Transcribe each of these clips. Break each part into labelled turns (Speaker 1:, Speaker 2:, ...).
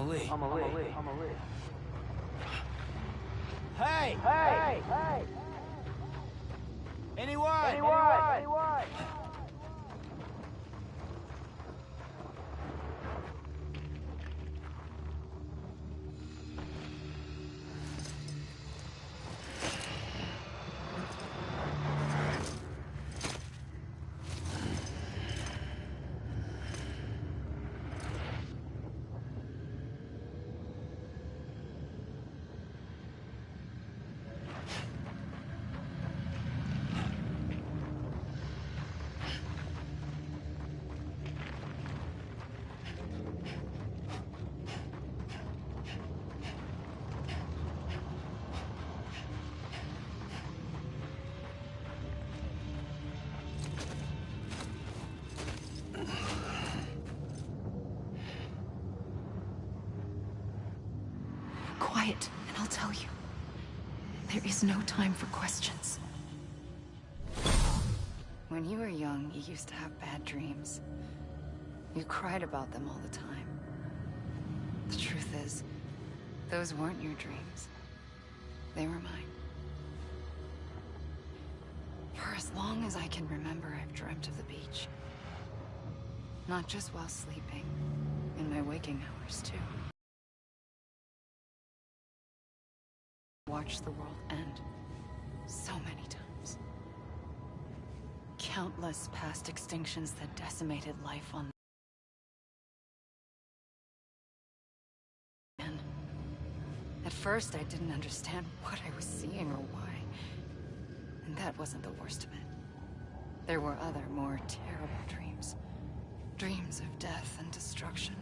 Speaker 1: leave.
Speaker 2: Hey! Anyone?
Speaker 3: Quiet, and I'll tell you. There is no time for questions.
Speaker 4: When you were young, you used to have bad dreams. You cried about them all the time. The truth is, those weren't your dreams. They were mine. For as long as I can remember, I've dreamt of the beach. Not just while sleeping, in my waking hours, too. Watched the world end so many times. Countless past extinctions that decimated life on the end. At first, I didn't understand what I was seeing or why. And that wasn't the worst of it. There were other, more terrible dreams. Dreams of death and destruction.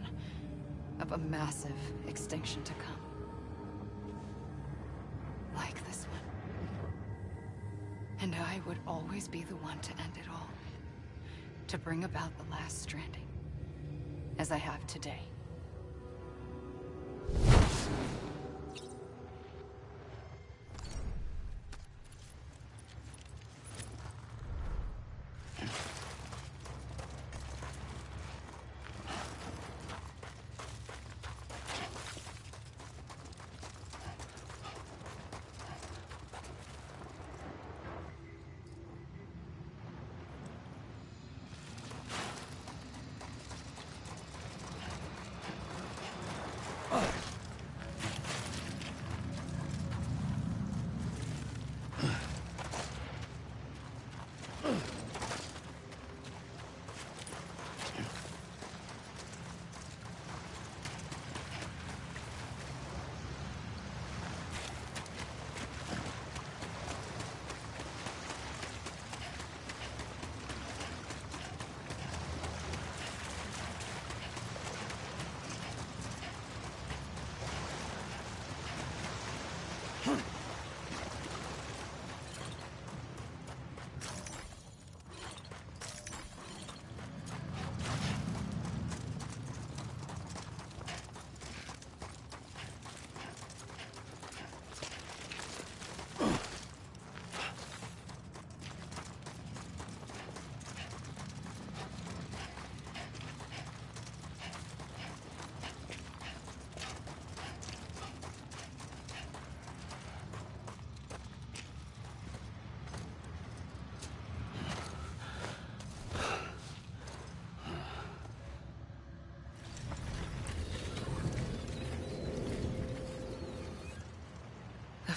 Speaker 4: Of a massive extinction to come. Like this one. And I would always be the one to end it all. To bring about the last stranding. As I have today.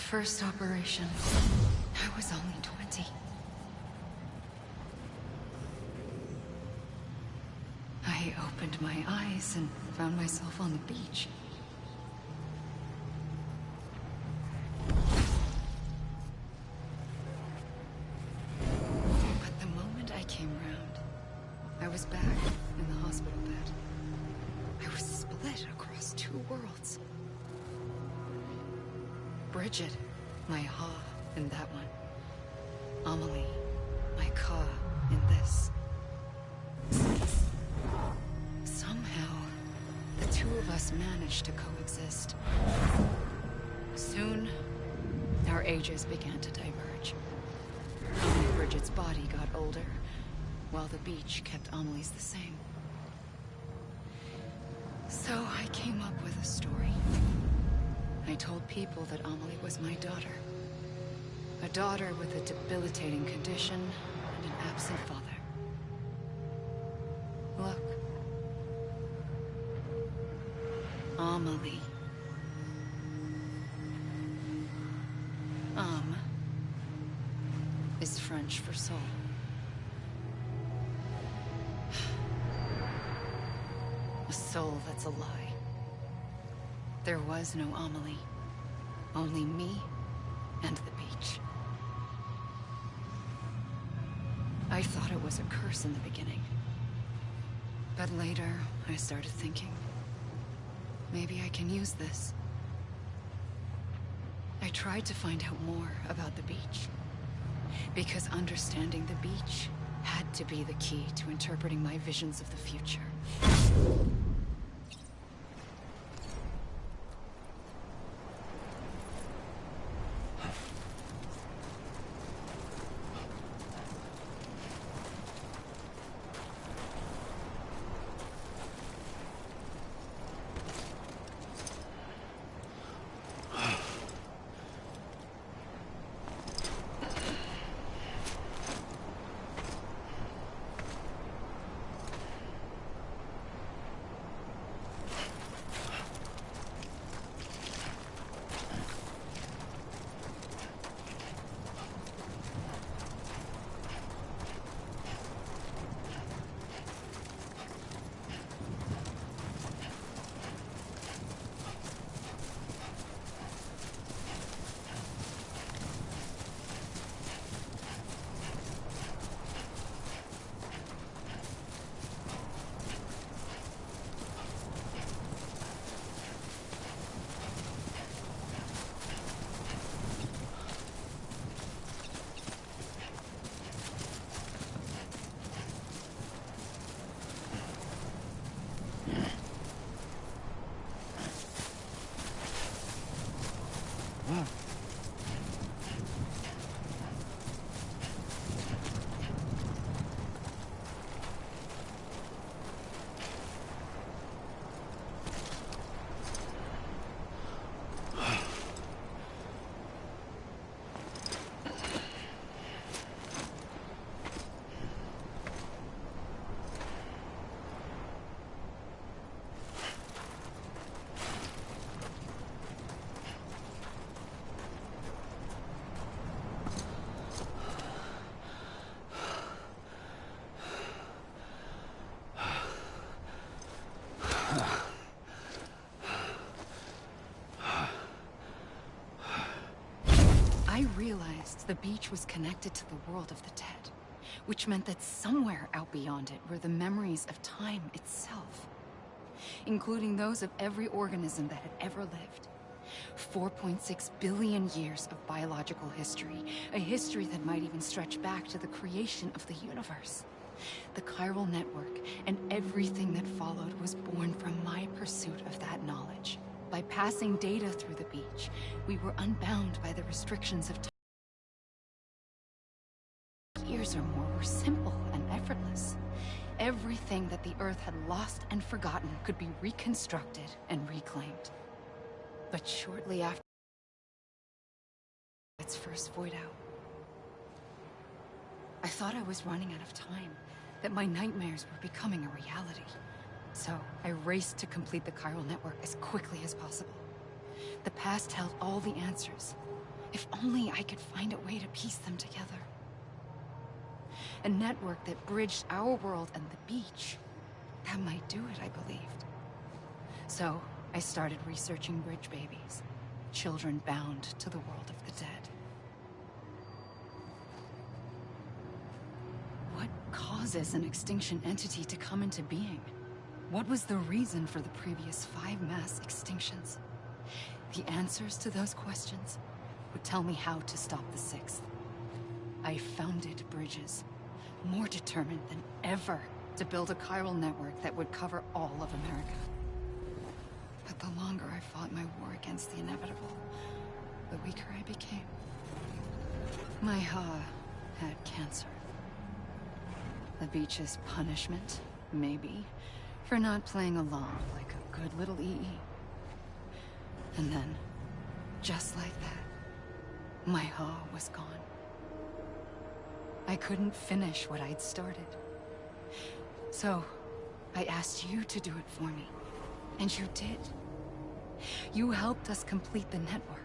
Speaker 4: First operation, I was only 20. I opened my eyes and found myself on the beach. But the moment I came round, I was back in the hospital bed. I was split across two worlds. Bridget, my Ha in that one. Amelie, my Ka in this. Somehow, the two of us managed to coexist. Soon, our ages began to diverge. Bridget's body got older, while the beach kept Amelie's the same. So I came up with a story. I told people that Amelie was my daughter. A daughter with a debilitating condition and an absent father. Look. Amelie. Is French for soul. A soul that's a lie. There was no Amelie. Only me and the beach. I thought it was a curse in the beginning. But later, I started thinking, maybe I can use this. I tried to find out more about the beach. Because understanding the beach had to be the key to interpreting my visions of the future. I realized the beach was connected to the world of the dead, which meant that somewhere out beyond it were the memories of time itself, including those of every organism that had ever lived. 4.6 billion years of biological history, a history that might even stretch back to the creation of the universe. The chiral network and everything that followed was born from my pursuit of that knowledge. By passing data through the beach, we were unbound by the restrictions of time. Years or more were simple and effortless. Everything that the Earth had lost and forgotten could be reconstructed and reclaimed. But shortly after its first void out, I thought I was running out of time, that my nightmares were becoming a reality. So I raced to complete the chiral network as quickly as possible. The past held all the answers. If only I could find a way to piece them together. A network that bridged our world and the beach. That might do it, I believed. So I started researching bridge babies, children bound to the world of the dead. What causes an extinction entity to come into being? What was the reason for the previous 5 mass extinctions? The answers to those questions would tell me how to stop the 6th. I founded bridges, more determined than ever to build a chiral network that would cover all of America. But the longer I fought my war against the inevitable, the weaker I became. My Ha had cancer. The beach's punishment, maybe, For not playing along like a good little EE. And then, just like that, my Ha was gone. I couldn't finish what I'd started. So, I asked you to do it for me. And you did. You helped us complete the network.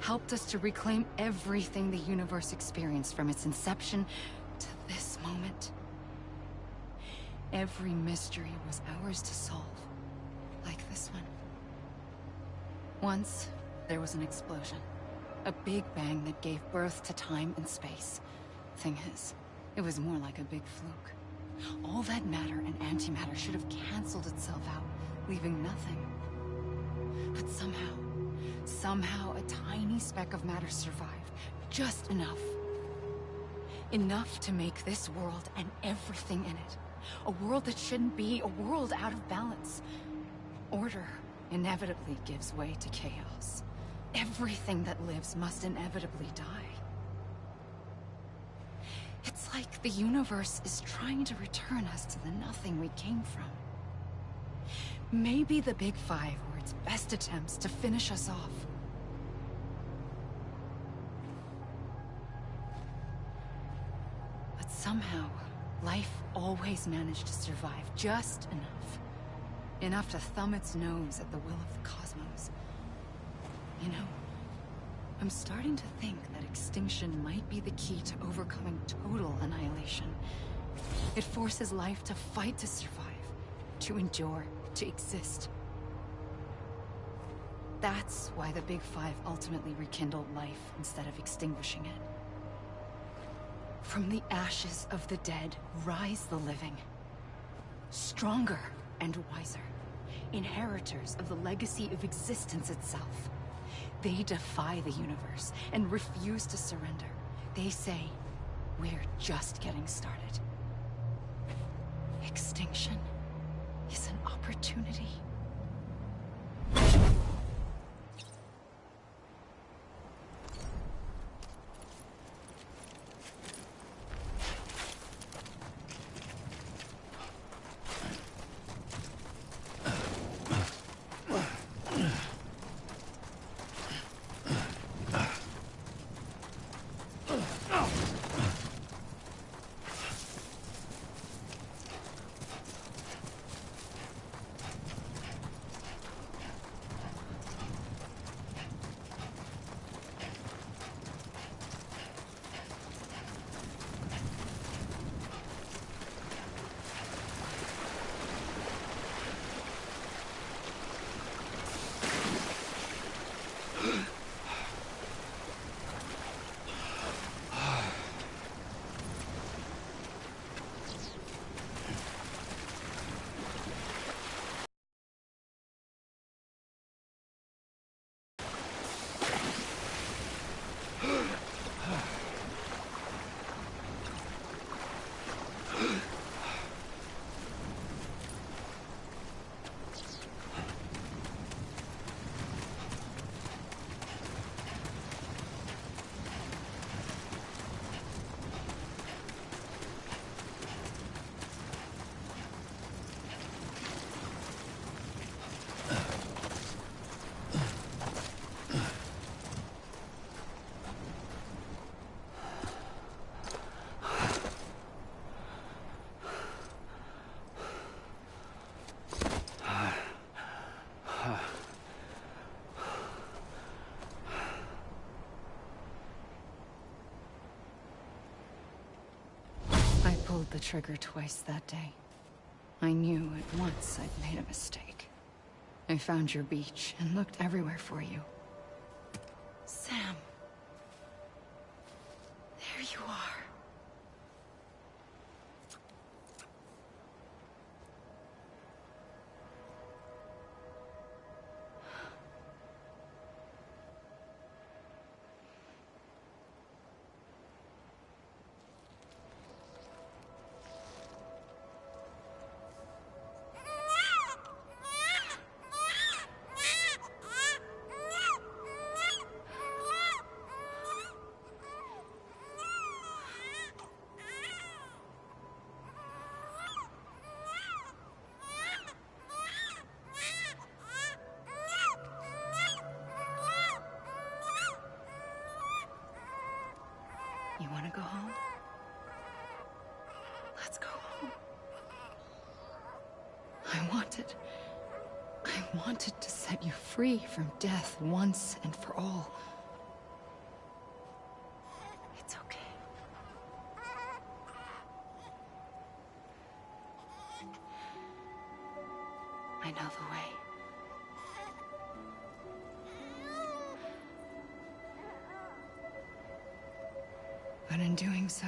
Speaker 4: Helped us to reclaim everything the universe experienced from its inception to this moment. Every mystery was ours to solve. Like this one. Once, there was an explosion. A big bang that gave birth to time and space. Thing is, it was more like a big fluke. All that matter and antimatter should have canceled itself out, leaving nothing. But somehow a tiny speck of matter survived. Just enough. Enough to make this world and everything in it. A world that shouldn't be, a world out of balance. Order inevitably gives way to chaos. Everything that lives must inevitably die. It's like the universe is trying to return us to the nothing we came from. Maybe the Big Five were its best attempts to finish us off. But somehow, life always managed to survive just enough. Enough to thumb its nose at the will of the cosmos. You know, I'm starting to think that extinction might be the key to overcoming total annihilation. It forces life to fight to survive, to endure, to exist. That's why the Big Five ultimately rekindled life instead of extinguishing it. From the ashes of the dead rise the living. Stronger and wiser. Inheritors of the legacy of existence itself. They defy the universe and refuse to surrender. They say, we're just getting started. Extinction is an opportunity. I pulled the trigger twice that day. I knew at once I'd made a mistake. I found your beach and looked everywhere for you. Sam. There you are. You want to go home? Let's go home. I wanted to set you free from death once and for all. It's okay. I know the way. But in doing so,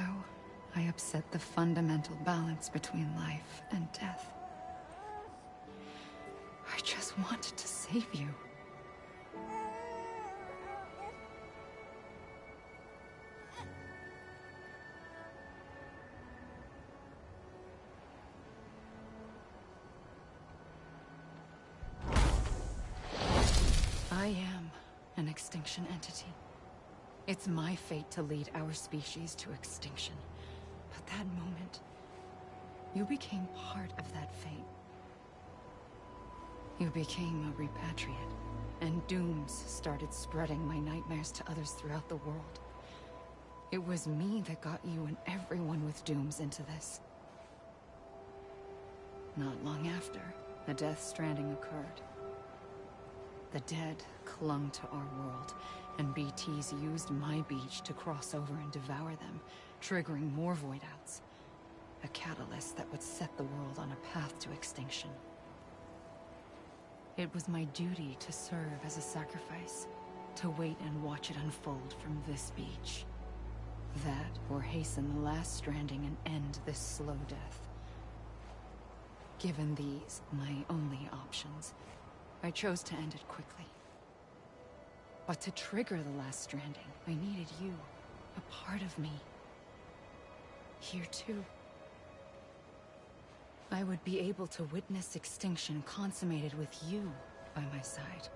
Speaker 4: I upset the fundamental balance between life and death. I just wanted to save you. I am an extinction entity. It's my fate to lead our species to extinction. But that moment, you became part of that fate. You became a repatriate, and dooms started spreading my nightmares to others throughout the world. It was me that got you and everyone with dooms into this. Not long after, the Death Stranding occurred. The dead clung to our world, and BTs used my beach to cross over and devour them, triggering more void outs. A catalyst that would set the world on a path to extinction. It was my duty to serve as a sacrifice, to wait and watch it unfold from this beach. That, or hasten the last stranding and end this slow death. Given these, my only options, I chose to end it quickly. But to trigger the last stranding, I needed you, a part of me. Here too. I would be able to witness extinction consummated with you by my side.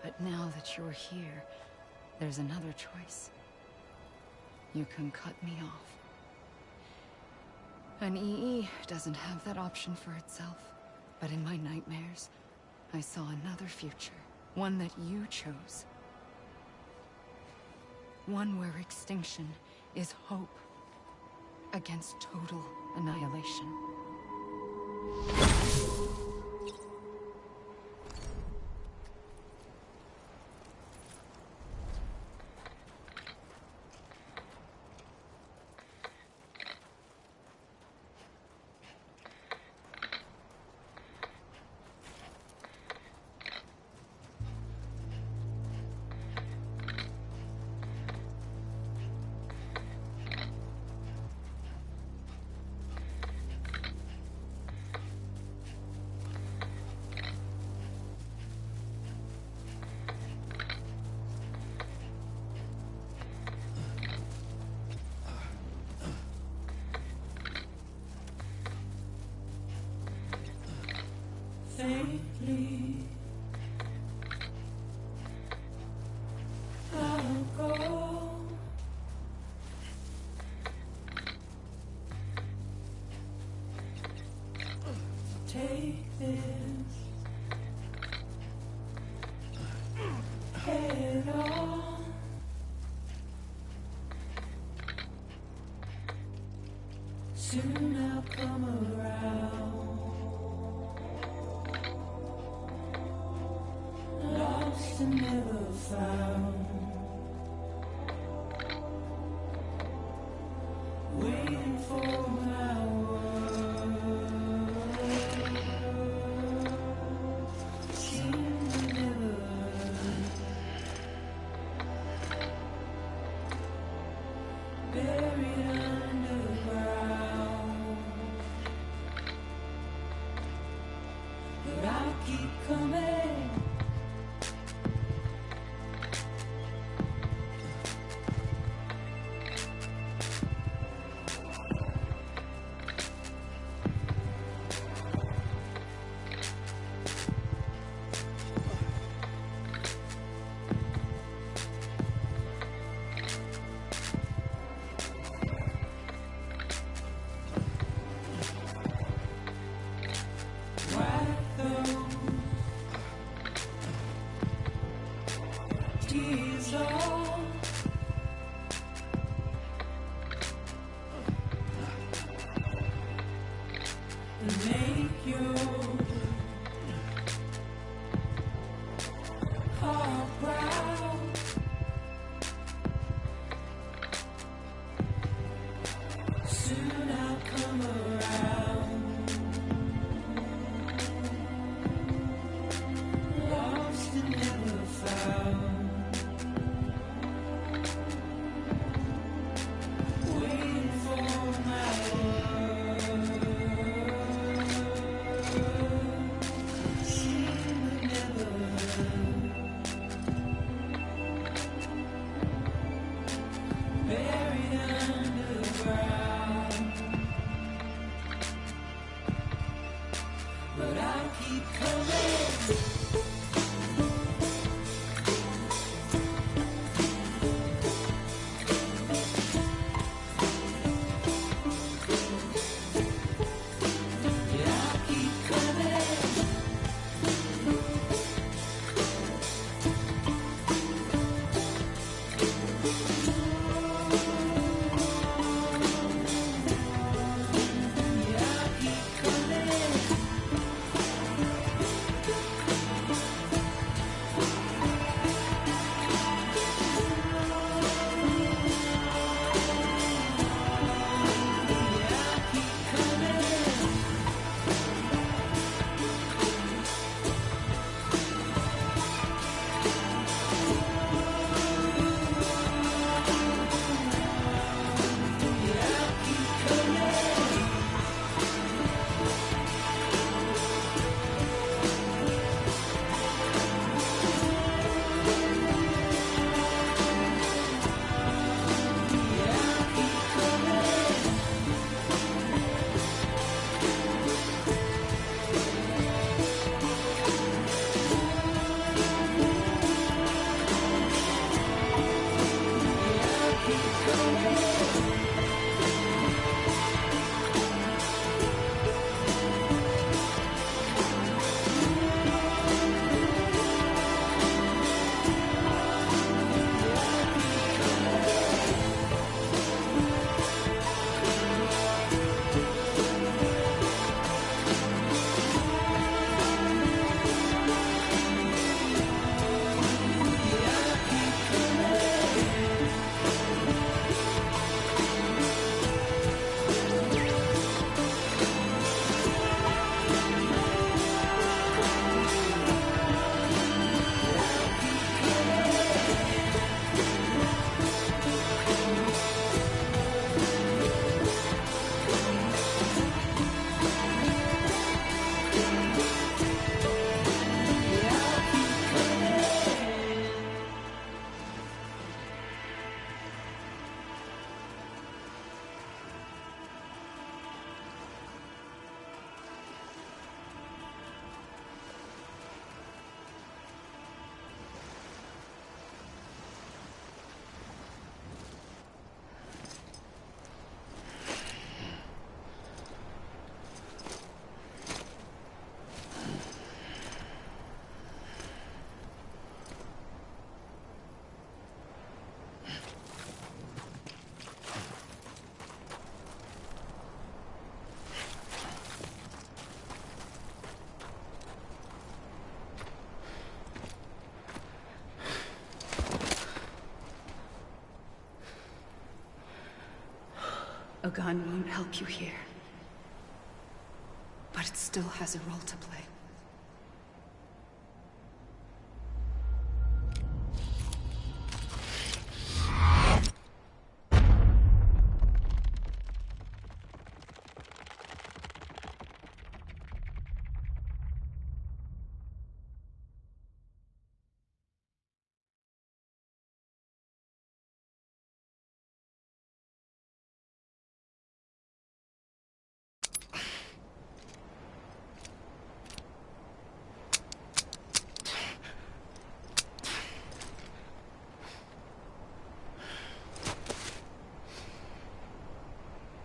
Speaker 4: But now that you're here, there's another choice. You can cut me off. An EE doesn't have that option for itself. But in my nightmares, I saw another future. One that you chose. One where extinction is hope against total annihilation.
Speaker 1: Faintly, I'll go. Take this head on. Soon I'll come around. Lost and never found. Waiting for my word. Seem to never learn. Buried underground. But I'll keep coming. White those keep coming. Yeah, I keep coming. Yeah, I keep coming. Yeah, I keep coming. Yeah, I keep coming. Yeah, I keep coming. Yeah, I keep coming. Yeah, I keep coming. Yeah, I keep coming.
Speaker 3: A gun won't help you here. But it still has a role to play.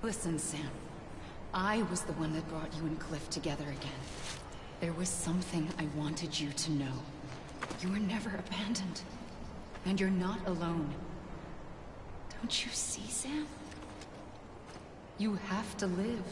Speaker 3: Listen, Sam. I was the one that brought you and Cliff together again. There was something I wanted you to know. You were never abandoned. And you're not alone. Don't you see, Sam? You have to live.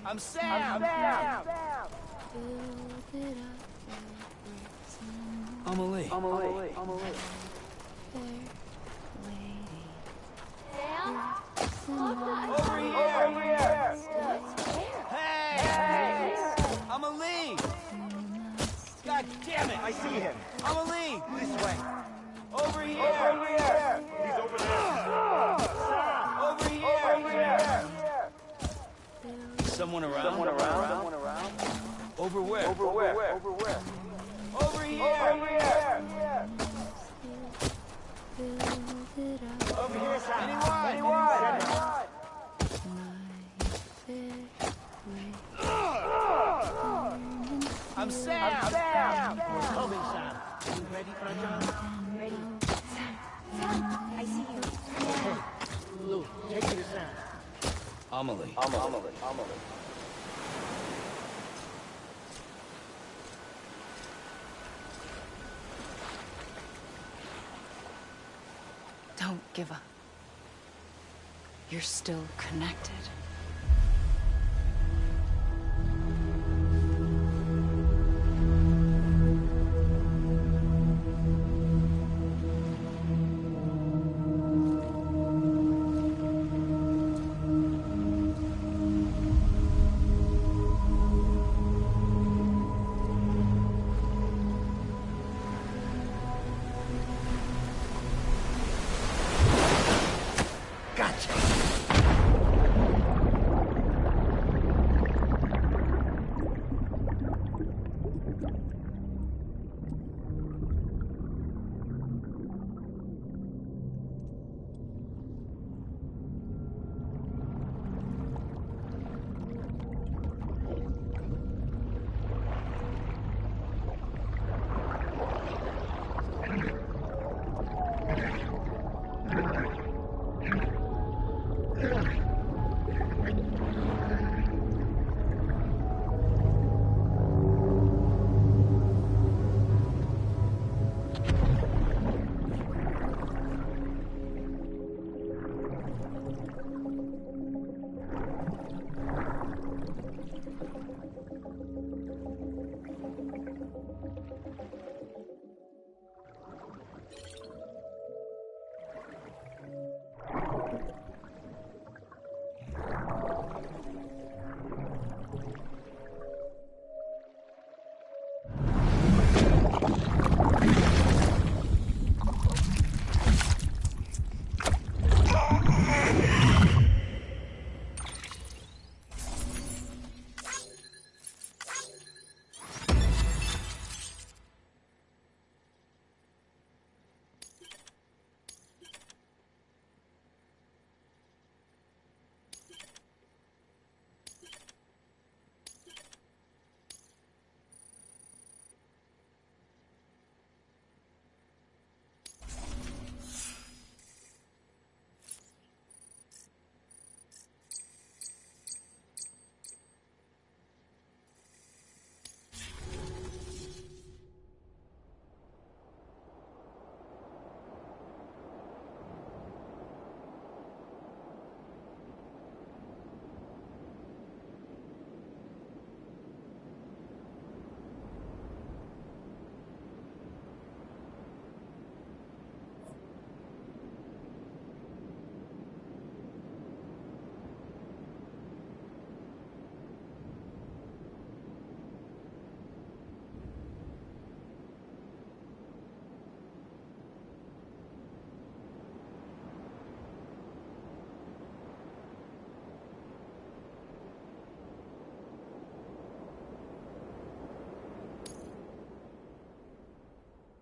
Speaker 2: I'm Sam! Amelie. Over here! Hey! Amelie! God damn it! I see him! Amelie! This way! Over here!
Speaker 5: He's over there.
Speaker 2: Over here! Someone around? Over where? Over here! Over here, Sam. Anyone? I'm Sam.
Speaker 5: We're coming, Sam. You ready for a job?
Speaker 6: Ready. Sam, I see you.
Speaker 5: Okay. Lou, take me to Sam.
Speaker 2: Amelie.
Speaker 4: Don't give up. You're still connected.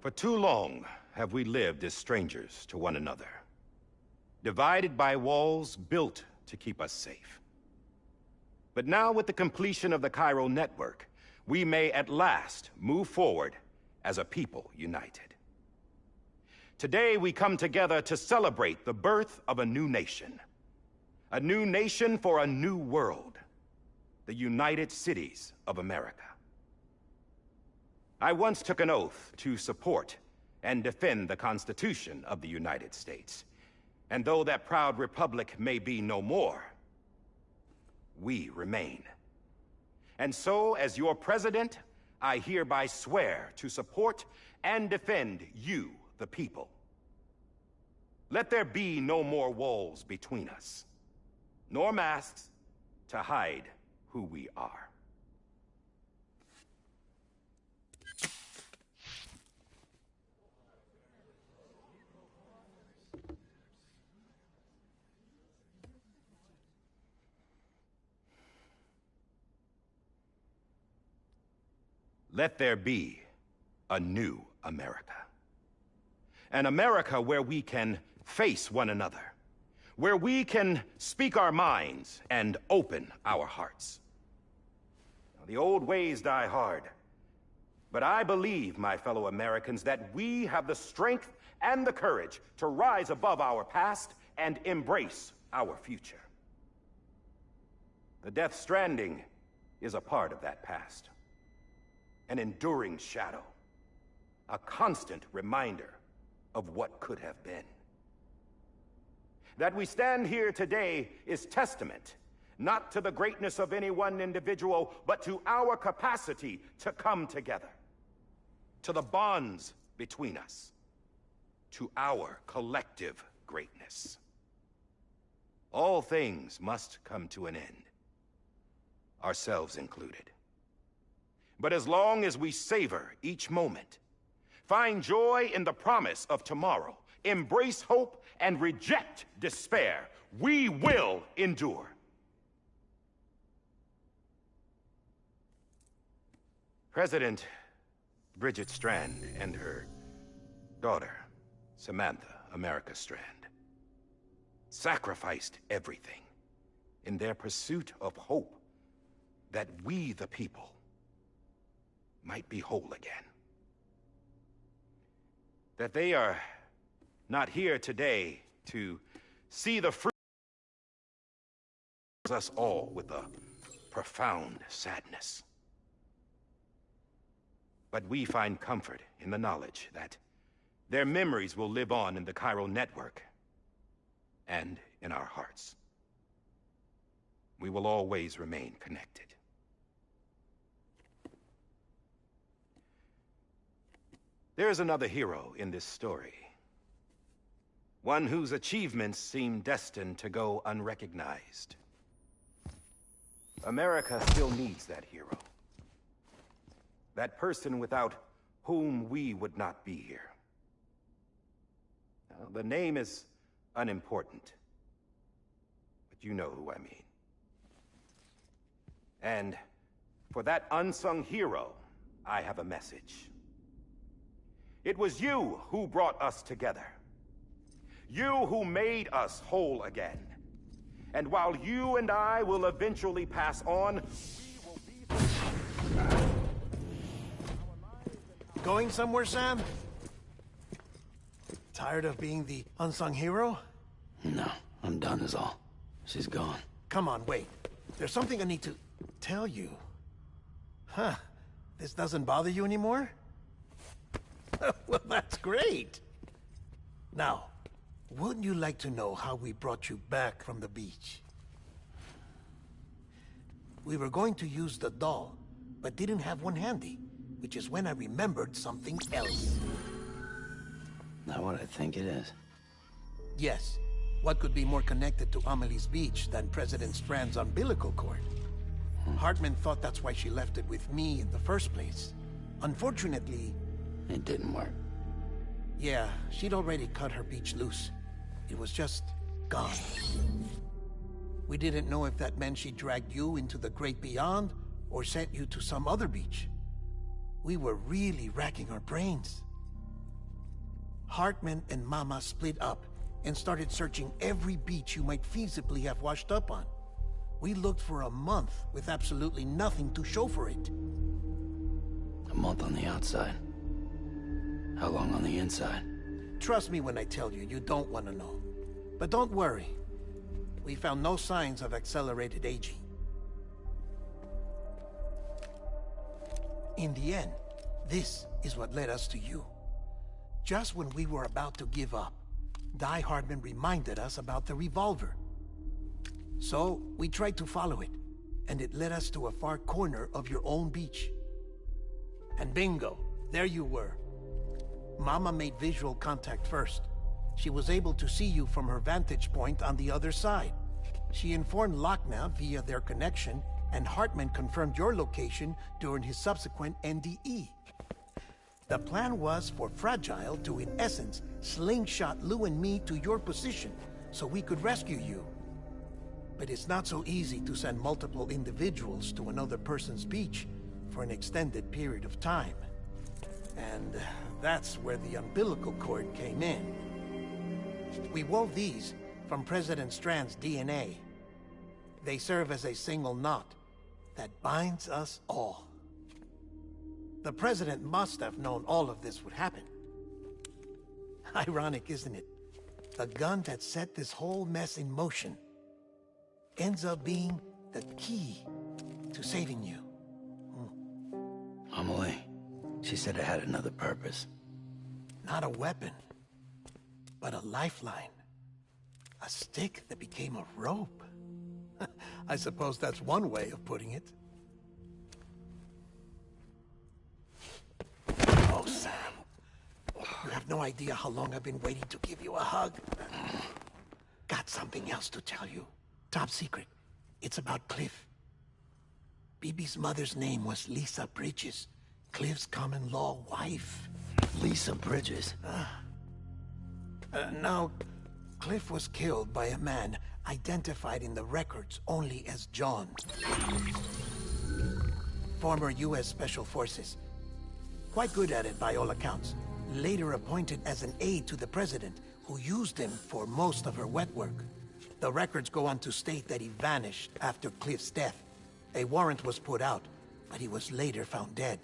Speaker 7: For too long have we lived as strangers to one another, divided by walls built to keep us safe. But now, with the completion of the Cairo network, we may at last move forward as a people united. Today, we come together to celebrate the birth of a new nation for a new world. the United Cities of America. I once took an oath to support and defend the Constitution of the United States. And though that proud republic may be no more, we remain. And so, as your president, I hereby swear to support and defend you, the people. Let there be no more walls between us, nor masks to hide who we are. Let there be a new America. An America where we can face one another, where we can speak our minds and open our hearts. Now, the old ways die hard, but I believe, my fellow Americans, that we have the strength and the courage to rise above our past and embrace our future. The Death Stranding is a part of that past. An enduring shadow, a constant reminder of what could have been. That we stand here today is testament, not to the greatness of any one individual, but to our capacity to come together, to the bonds between us, to our collective greatness. All things must come to an end, ourselves included. But as long as we savor each moment, find joy in the promise of tomorrow, embrace hope, and reject despair, we will endure. President Bridget Strand and her daughter, Samantha America Strand, sacrificed everything in their pursuit of hope that we, the people, might be whole again. That they are not here today to see the fruit of us all with a profound sadness. But we find comfort in the knowledge that their memories will live on in the chiral network and in our hearts. We will always remain connected. There is another hero in this story. One whose achievements seem destined to go unrecognized. America still needs that hero. That person without whom we would not be here. Now, the name is unimportant, but you know who I mean. And for that unsung hero, I have a message. It was you who brought us together. You who made us whole again. And while you and I will eventually pass on, we will be...
Speaker 5: Going somewhere, Sam? Tired of being the unsung hero?
Speaker 8: No, I'm done is all. She's gone.
Speaker 5: Come on, wait. There's something I need to tell you. Huh. This doesn't bother you anymore? Well, that's great. Now, wouldn't you like to know how we brought you back from the beach? We were going to use the doll, but didn't have one handy, which is when I remembered something else.
Speaker 8: Not what I think it is.
Speaker 5: Yes. What could be more connected to Amelie's beach than President Strand's umbilical cord? Hartman thought that's why she left it with me in the first place. Unfortunately...
Speaker 8: It didn't work.
Speaker 5: Yeah, she'd already cut her beach loose. It was just gone. We didn't know if that meant she dragged you into the great beyond, or sent you to some other beach. We were really racking our brains. Hartman and Mama split up, and started searching every beach you might feasibly have washed up on. We looked for a month with absolutely nothing to show for it.
Speaker 8: A month on the outside. How long on the inside?
Speaker 5: Trust me when I tell you, you don't want to know. But don't worry. We found no signs of accelerated aging. In the end, this is what led us to you. Just when we were about to give up, Die Hardman reminded us about the revolver. So, we tried to follow it, and it led us to a far corner of your own beach. And bingo, there you were. Mama made visual contact first. She was able to see you from her vantage point on the other side. She informed Lochner via their connection, and Hartman confirmed your location during his subsequent NDE. The plan was for Fragile to, in essence, slingshot Lou and me to your position, so we could rescue you. But it's not so easy to send multiple individuals to another person's beach for an extended period of time. And that's where the umbilical cord came in. We wove these from President Strand's DNA. They serve as a single knot that binds us all. The President must have known all of this would happen. Ironic, isn't it? The gun that set this whole mess in motion ends up being the key to saving you.
Speaker 8: Amelie, she said it had another purpose.
Speaker 5: Not a weapon, but a lifeline. A stick that became a rope. I suppose that's one way of putting it. Oh, Sam. You have no idea how long I've been waiting to give you a hug. Got something else to tell you. Top secret. It's about Cliff. Bibi's mother's name was Lisa Bridges, Cliff's common-law wife.
Speaker 8: Lisa Bridges?
Speaker 5: Now, Cliff was killed by a man identified in the records only as John. Former U.S. Special Forces. Quite good at it by all accounts. Later appointed as an aide to the President, who used him for most of her wet work. The records go on to state that he vanished after Cliff's death. A warrant was put out, but he was later found dead.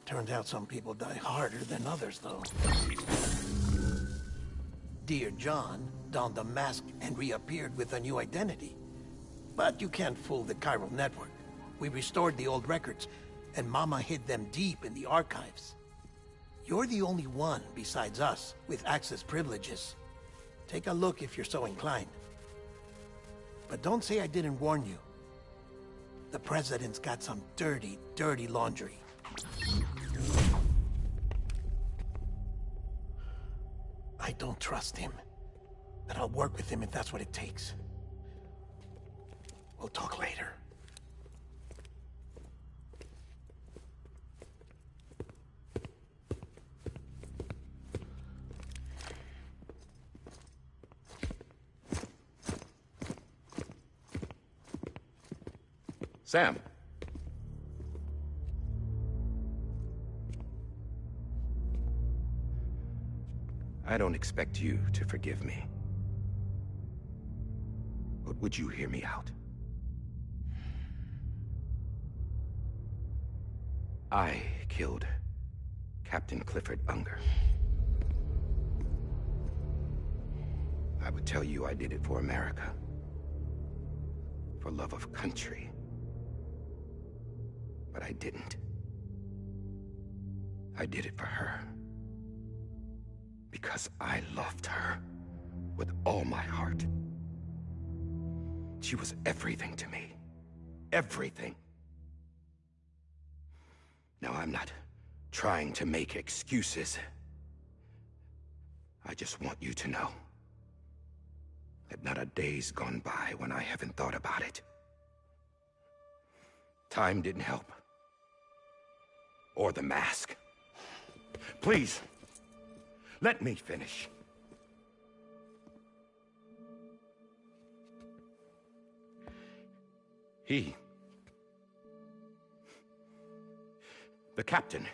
Speaker 5: Turned out some people die harder than others, though. Dear John donned a mask and reappeared with a new identity. But you can't fool the chiral network. We restored the old records, and Mama hid them deep in the archives. You're the only one, besides us, with access privileges. Take a look if you're so inclined. But don't say I didn't warn you. The President's got some dirty, dirty laundry. I don't trust him, but I'll work with him if that's what it takes. We'll talk later.
Speaker 7: Sam. I don't expect you to forgive me. But would you hear me out? I killed Captain Clifford Unger. I would tell you I did it for America. For love of country. But I didn't. I did it for her. Because I loved her with all my heart. She was everything to me. Everything. Now, I'm not trying to make excuses. I just want you to know that not a day's gone by when I haven't thought about it. Time didn't help. Or the mask. Please, let me finish. The captain,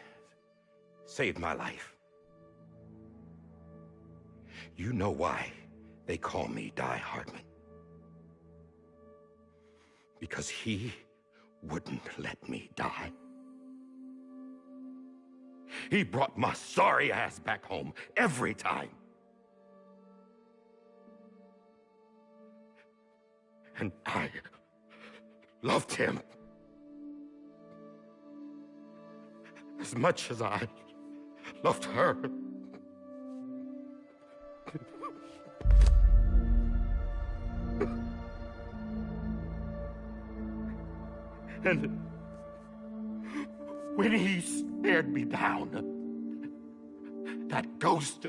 Speaker 7: saved my life. You know why they call me Die Hardman. Because he wouldn't let me die. He brought my sorry ass back home every time. And I loved him.
Speaker 9: as much as I loved her. And when he stared me down, that ghost,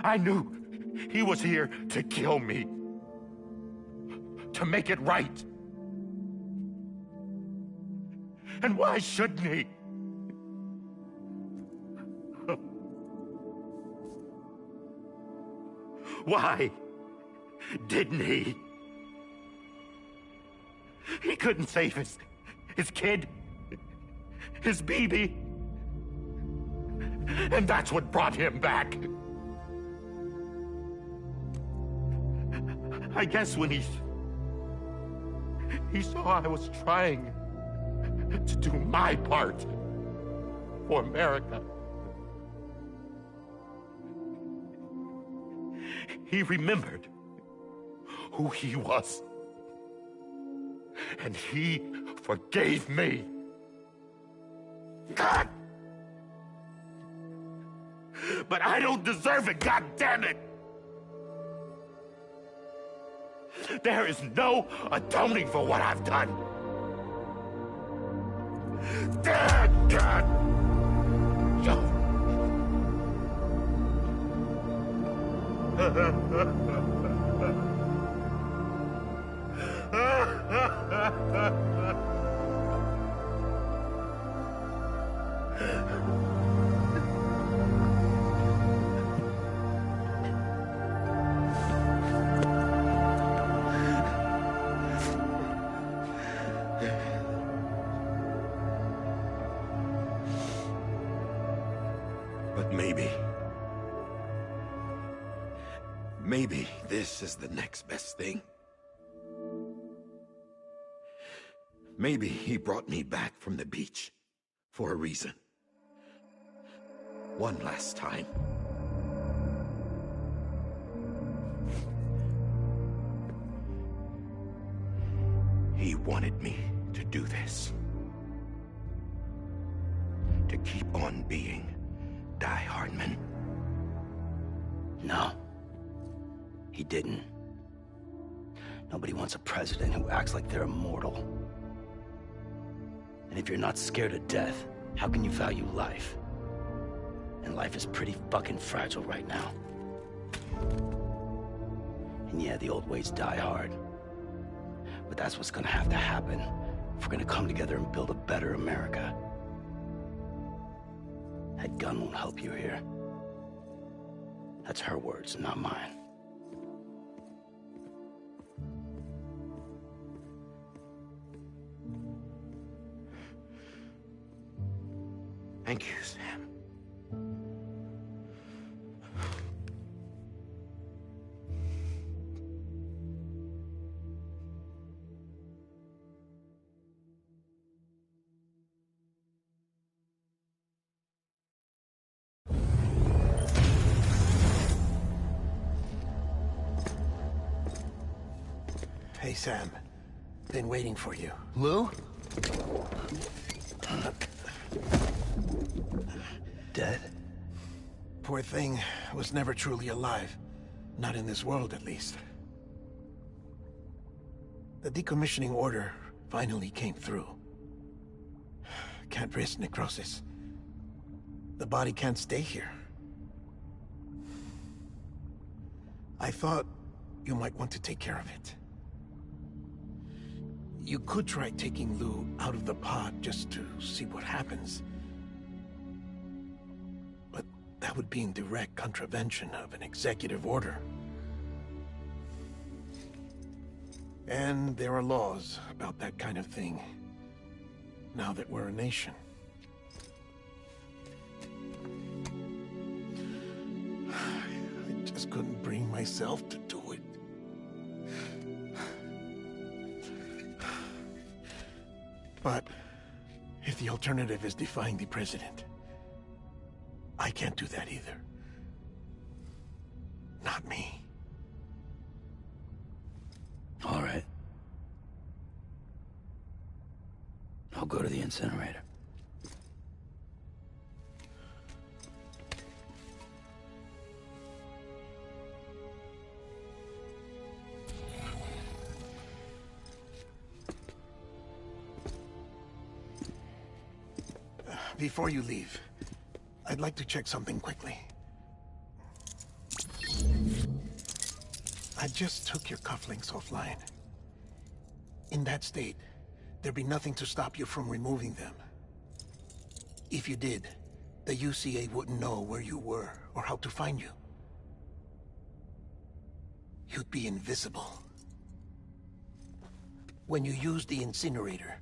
Speaker 9: I knew he was here to kill me, to make it right. And why shouldn't he? Why didn't he? He couldn't save his kid, his baby. And that's what brought him back. I guess when he saw I was trying to do my part for America, he remembered who he was. And he forgave me. God! But I don't deserve it, God damn it! There is no atoning for what I've done. Dad, God!
Speaker 7: But maybe this is the next best thing. Maybe he brought me back from the beach for a reason. One last time. He wanted me to do this. To keep on being Die Hardman.
Speaker 8: No. He didn't. Nobody wants a president who acts like they're immortal. And if you're not scared of death, how can you value life? And life is pretty fucking fragile right now. And yeah, the old ways die hard. But that's what's gonna have to happen if we're gonna come together and build a better America. That gun won't help you here. That's her words, not mine.
Speaker 7: Thank you, Sam.
Speaker 5: Hey, Sam. Been waiting for you.
Speaker 8: Lou? Dead?
Speaker 5: Poor thing was never truly alive. Not in this world, at least. The decommissioning order finally came through. Can't risk necrosis. The body can't stay here. I thought you might want to take care of it. You could try taking Lou out of the pod just to see what happens. But that would be in direct contravention of an executive order. And there are laws about that kind of thing, now that we're a nation. I just couldn't bring myself to do it. But if the alternative is defying the president, I can't do that either. Not me.
Speaker 8: All right. I'll go to the incinerator.
Speaker 5: Before you leave, I'd like to check something quickly. I just took your cufflinks offline. In that state, there'd be nothing to stop you from removing them. If you did, the UCA wouldn't know where you were or how to find you. You'd be invisible. When you use the incinerator,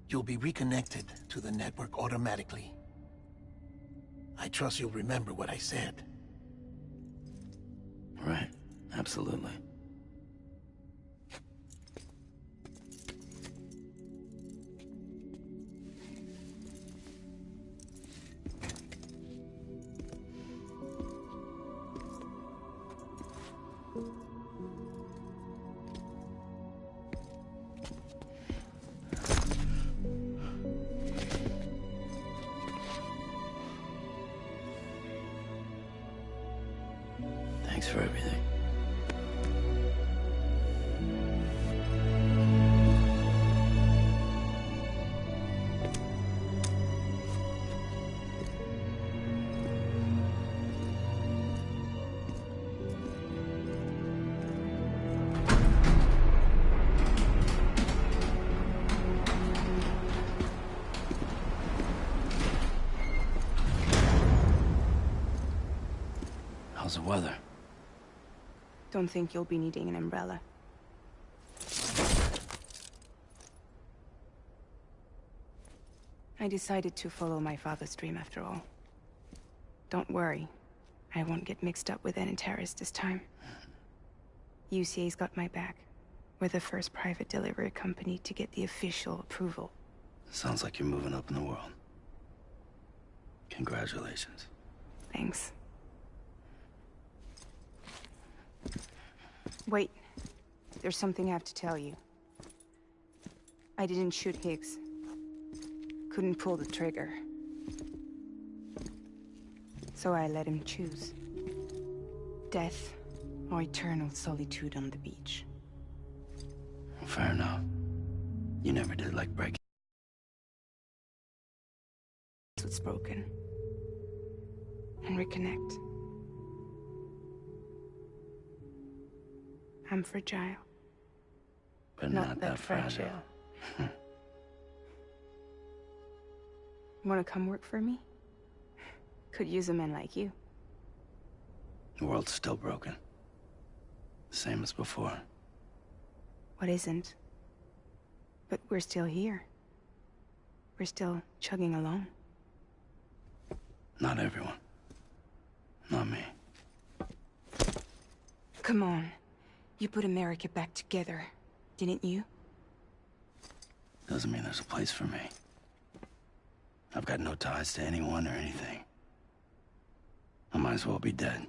Speaker 5: you'll be reconnected to the network automatically. I trust you'll remember what I said.
Speaker 8: Right. Absolutely. Thanks for everything. How's the weather?
Speaker 6: Don't think you'll be needing an umbrella. I decided to follow my father's dream after all. Don't worry. I won't get mixed up with any terrorists this time. UCA's got my back. We're the first private delivery company to get the official approval.
Speaker 8: Sounds like you're moving up in the world. Congratulations.
Speaker 6: Thanks. Wait. There's something I have to tell you. I didn't shoot Higgs. Couldn't pull the trigger. So I let him choose. Death or eternal solitude on the beach.
Speaker 8: Fair enough. You never did like breaking.
Speaker 6: That's what's broken. And reconnect. I'm fragile.
Speaker 8: But not that fragile.
Speaker 6: Wanna come work for me? Could use a man like you.
Speaker 8: The world's still broken. Same as before.
Speaker 6: What isn't? But we're still here. We're still chugging along.
Speaker 8: Not everyone. Not me.
Speaker 6: Come on. You put America back together, didn't you?
Speaker 8: Doesn't mean there's a place for me. I've got no ties to anyone or anything. I might as well be dead.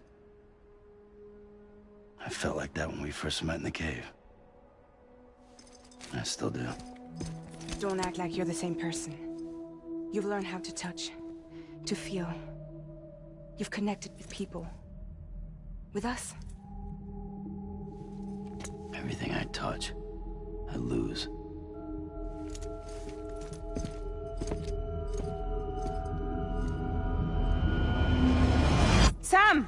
Speaker 8: I felt like that when we first met in the cave. I still do.
Speaker 6: Don't act like you're the same person. You've learned how to touch, to feel. You've connected with people. With us.
Speaker 8: Everything I touch, I lose.
Speaker 6: Sam!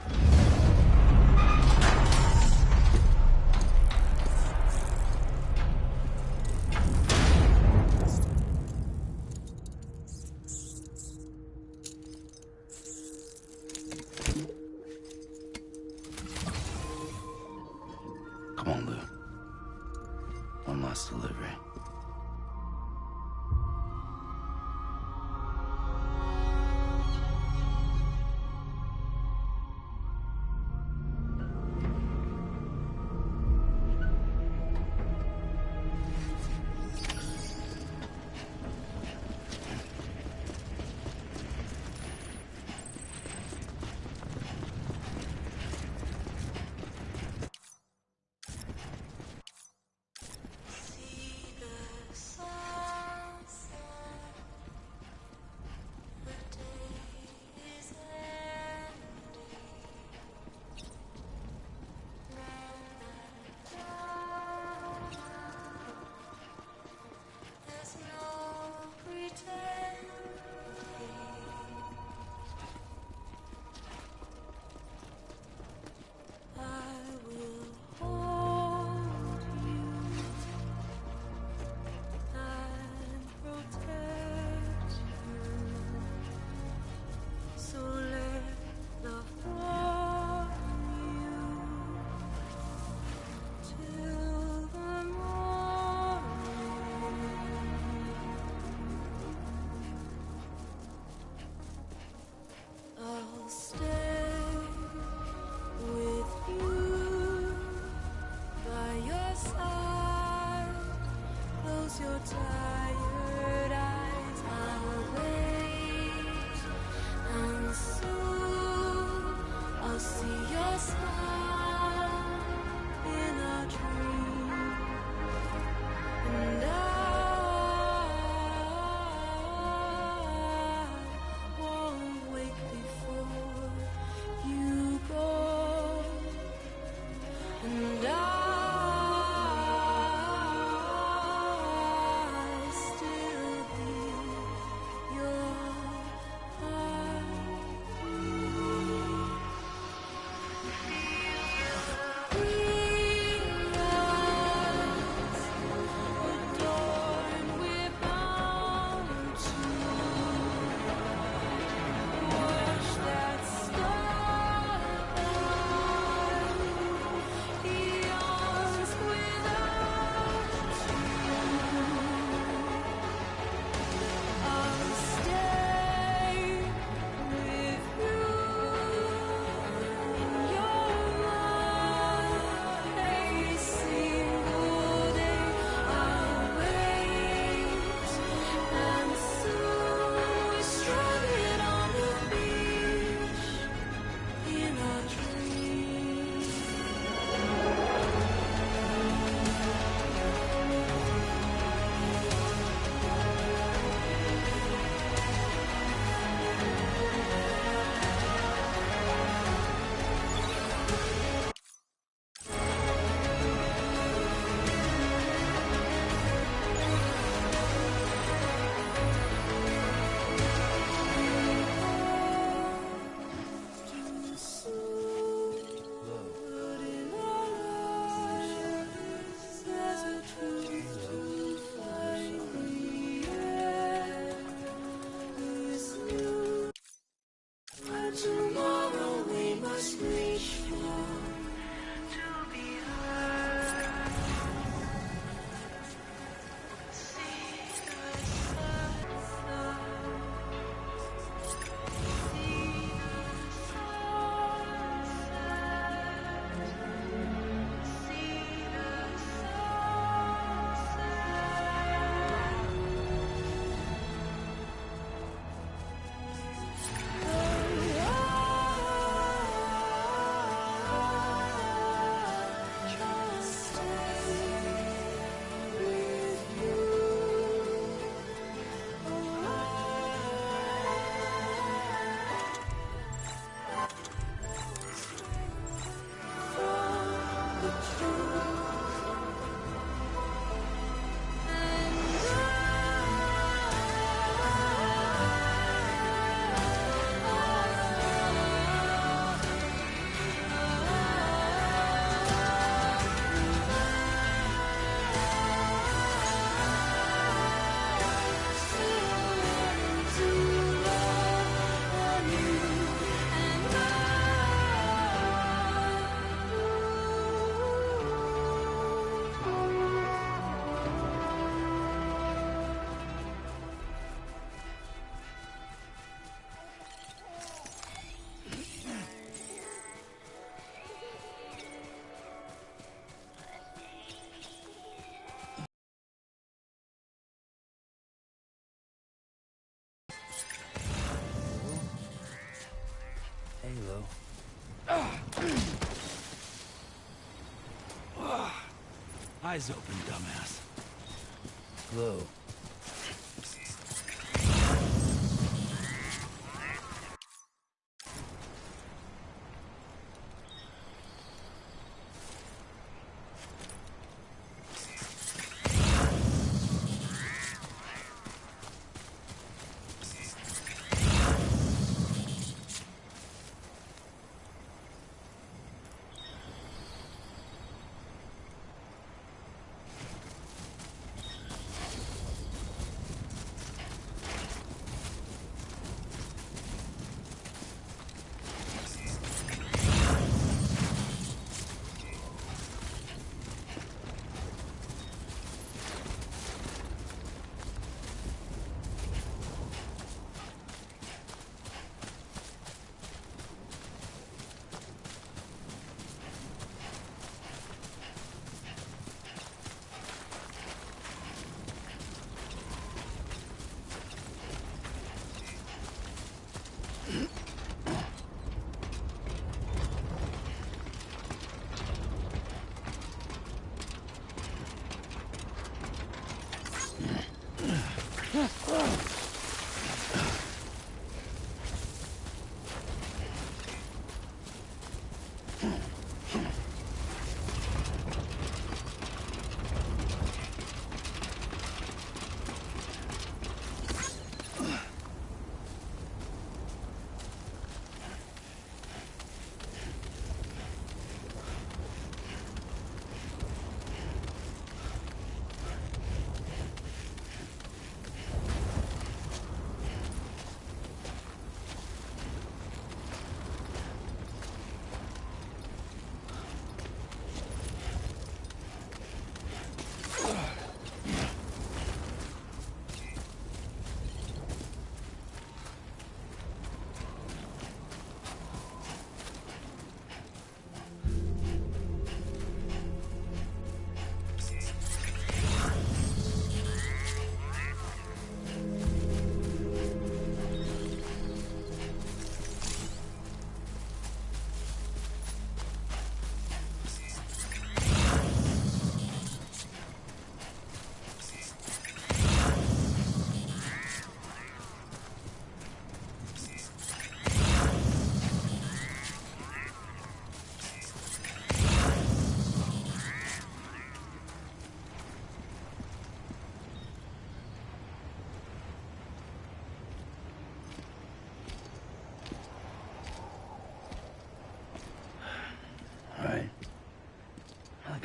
Speaker 8: Come on, Lou. One last delivery.
Speaker 1: your tired eyes. I'll wait, and soon I'll see your smile in a dream, and I won't wake before you go, and I still hear your heart. Green lights adorned, we're bound to watch that starlight. He yawns without I'll stay with you in your mind. A single day I'll wait, and soon we're stranded on the beach in a dream. Tomorrow we must reach for to be heard. See the sunset. See the sunset. See the
Speaker 8: Halo. Eyes open, dumbass. Glow.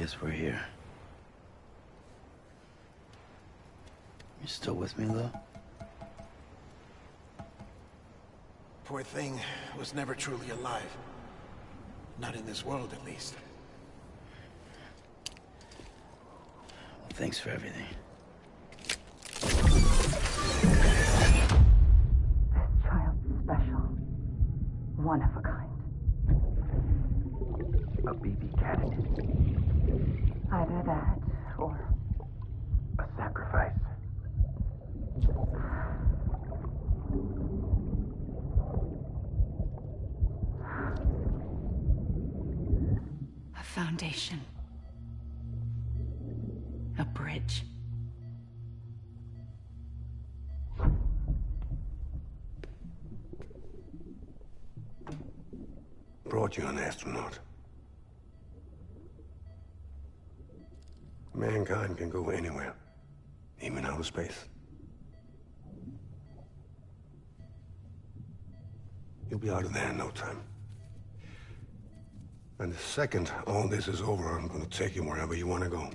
Speaker 8: guess we're here. You still with me, Lou?
Speaker 5: Poor thing was never truly alive. Not in this world, at least.
Speaker 8: Thanks for everything.
Speaker 3: This child's special. One of a kind.
Speaker 2: A BB candidate.
Speaker 3: Either that, or...
Speaker 2: A sacrifice.
Speaker 3: a foundation. A bridge.
Speaker 10: Brought you an astronaut. Mankind can go anywhere, even outer space. You'll be out of there in no time. And the second all this is over, I'm gonna take you wherever you want to go.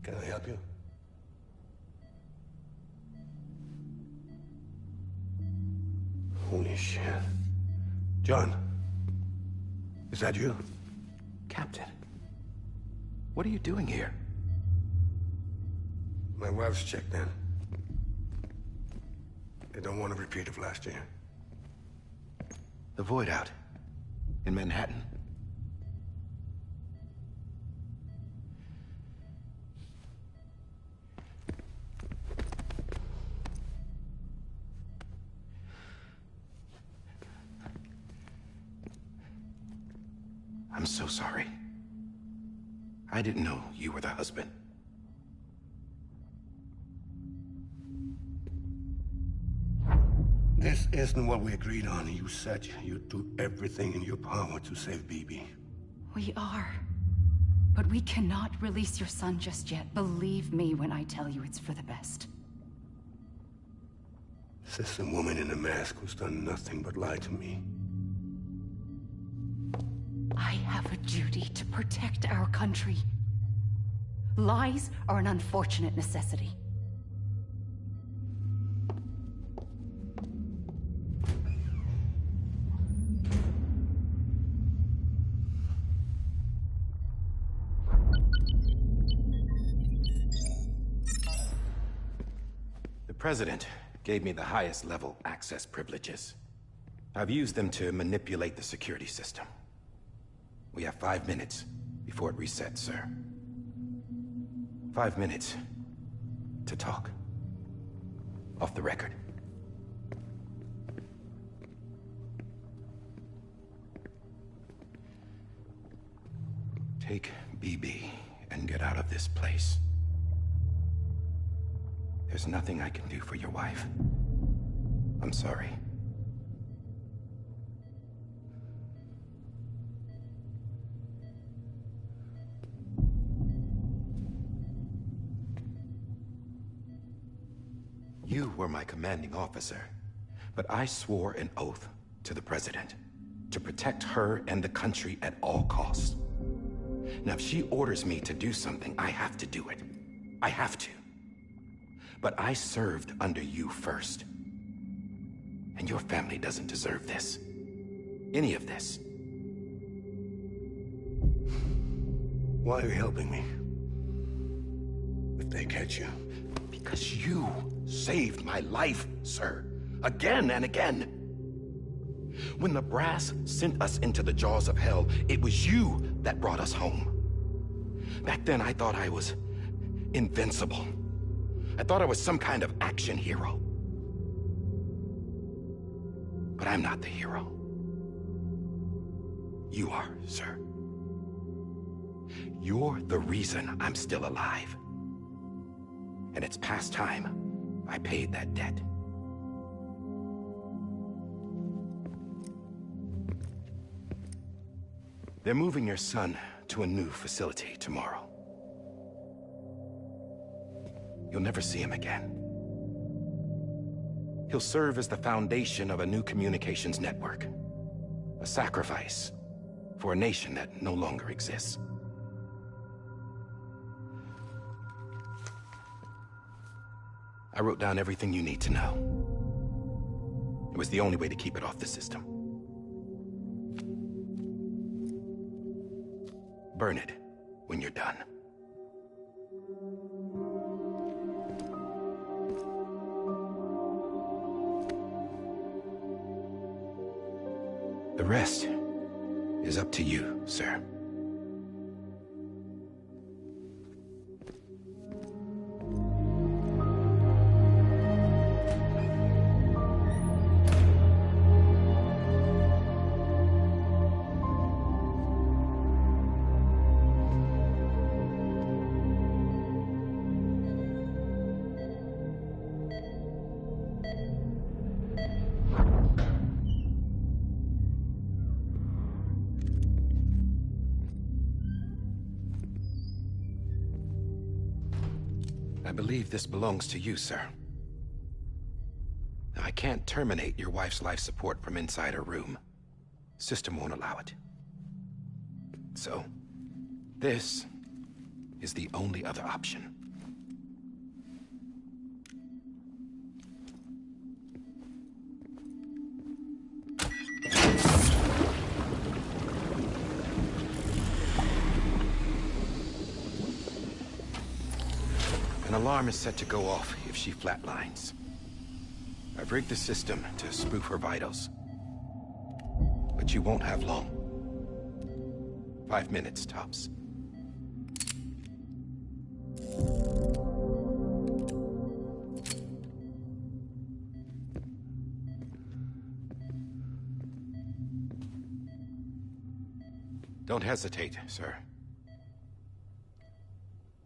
Speaker 10: Can I help you? Holy shit. John, is that you?
Speaker 9: Captain, what are you doing here?
Speaker 10: My wife's checked in. They don't want a repeat of last year.
Speaker 9: The Void out in Manhattan. I'm so sorry. I didn't know you were the husband.
Speaker 10: This isn't what we agreed on. You said you'd do everything in your power to save BB.
Speaker 3: We are. But we cannot release your son just yet. Believe me when I tell you it's for the best.
Speaker 10: This is a woman in a mask who's done nothing but lie to me.
Speaker 3: I have a duty to protect our country. Lies are an unfortunate necessity.
Speaker 7: The President gave me the highest level access privileges. I've used them to manipulate the security system. We have 5 minutes before it resets, sir. 5 minutes to talk. Off the record. Take BB and get out of this place. There's nothing I can do for your wife. I'm sorry. You were my commanding officer, but I swore an oath to the President to protect her and the country at all costs. Now, if she orders me to do something, I have to do it. I have to. But I served under you first. And your family doesn't deserve this. Any of this.
Speaker 10: Why are you helping me? If they catch you.
Speaker 7: Because you saved my life, sir. Again and again. When the brass sent us into the jaws of hell, it was you that brought us home. Back then, I thought I was invincible. I thought I was some kind of action hero. But I'm not the hero. You are, sir. You're the reason I'm still alive. And it's past time I paid that debt. They're moving your son to a new facility tomorrow. You'll never see him again. He'll serve as the foundation of a new communications network. A sacrifice for a nation that no longer exists. I wrote down everything you need to know. It was the only way to keep it off the system. Burn it when you're done. The rest is up to you, sir. I believe this belongs to you, sir. I can't terminate your wife's life support from inside her room. System won't allow it. So, this is the only other option. An alarm is set to go off if she flatlines. I've rigged the system to spoof her vitals. But you won't have long. 5 minutes, tops. Don't hesitate, sir.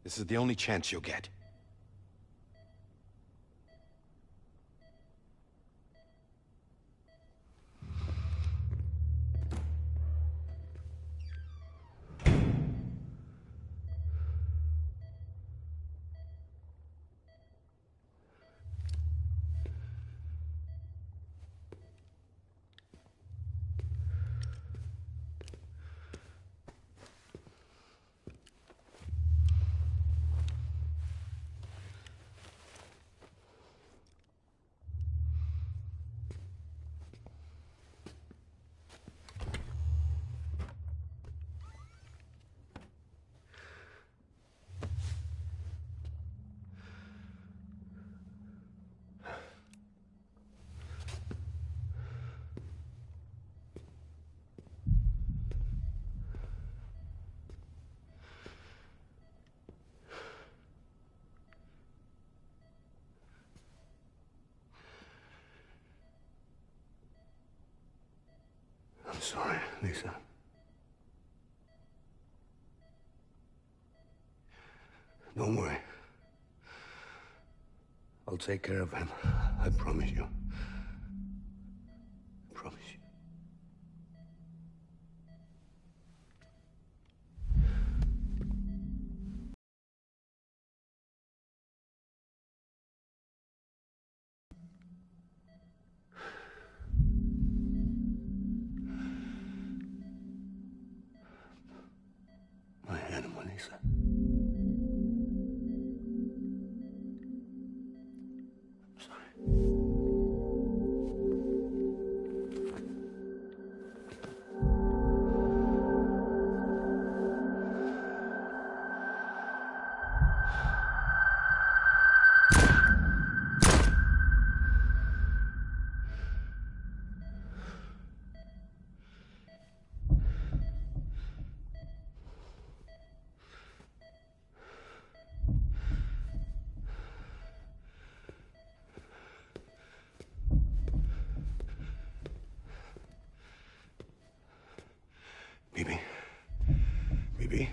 Speaker 7: This is the only chance you'll get.
Speaker 10: I'm sorry, Lisa. Don't worry. I'll take care of him. I promise you. I promise you. My animal, Lisa. I'm sorry. Bibi? Bibi?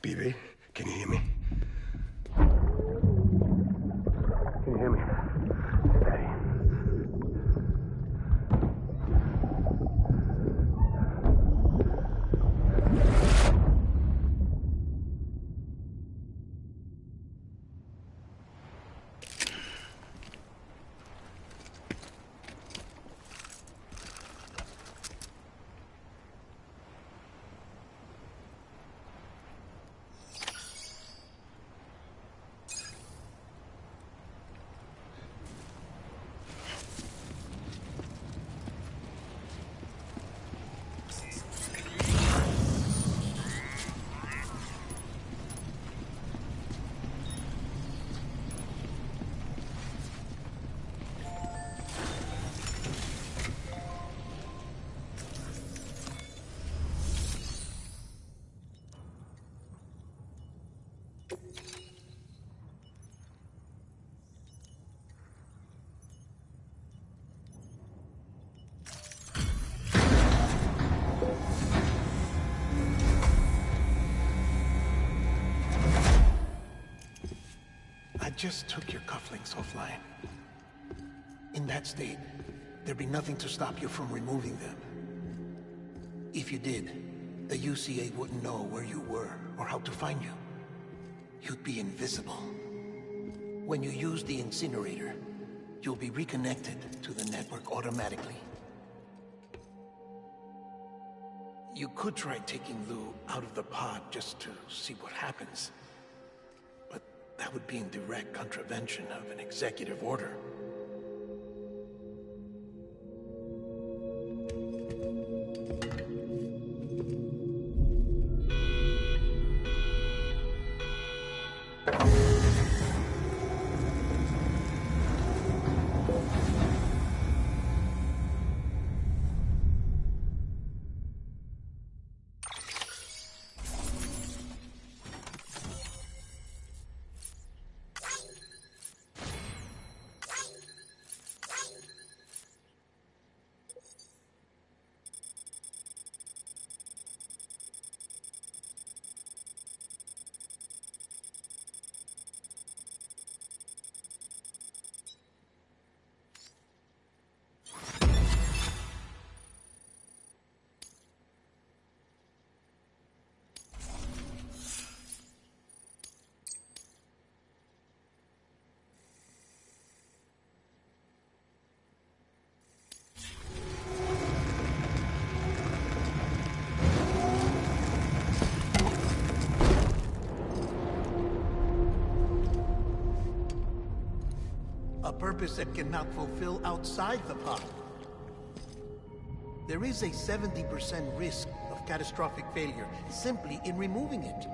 Speaker 10: Bibi, can you hear me? Can you hear me? Daddy.
Speaker 5: just took your cufflinks offline. In that state, there'd be nothing to stop you from removing them. If you did, the UCA wouldn't know where you were or how to find you. You'd be invisible. When you use the incinerator, you'll be reconnected to the network automatically. You could try taking Lou out of the pod just to see what happens. But that would be in direct contravention of an executive order. A purpose that cannot fulfill outside the pod. There is a 70% risk of catastrophic failure simply in removing it.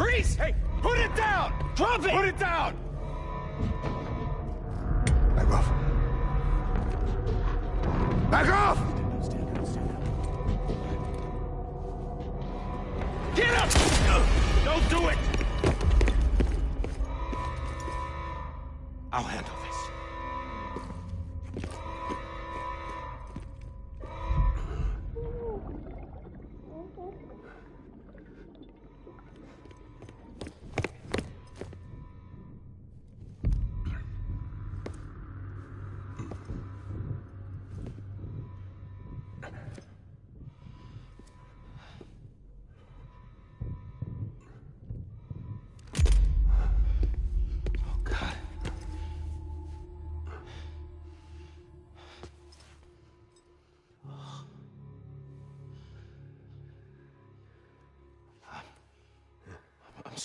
Speaker 2: Freeze! Hey, put it down! Drop it! Put it down!
Speaker 10: Back off. Back off!
Speaker 2: Get up! Don't do it! I'll handle this.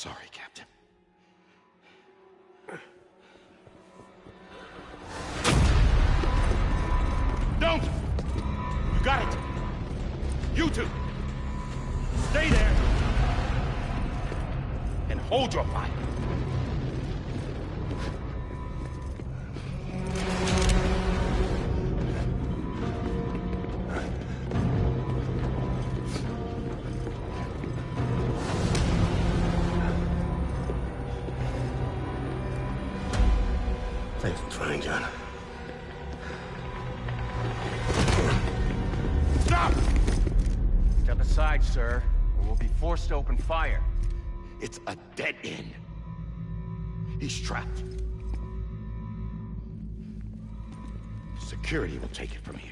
Speaker 9: sorry, Captain. Don't! You got it! You two! Stay there! And hold your fire!
Speaker 10: Thanks for trying, John.
Speaker 9: Stop!
Speaker 2: Step aside, sir, or we'll be forced to open fire.
Speaker 9: It's a dead end. He's trapped. Security will take it from here.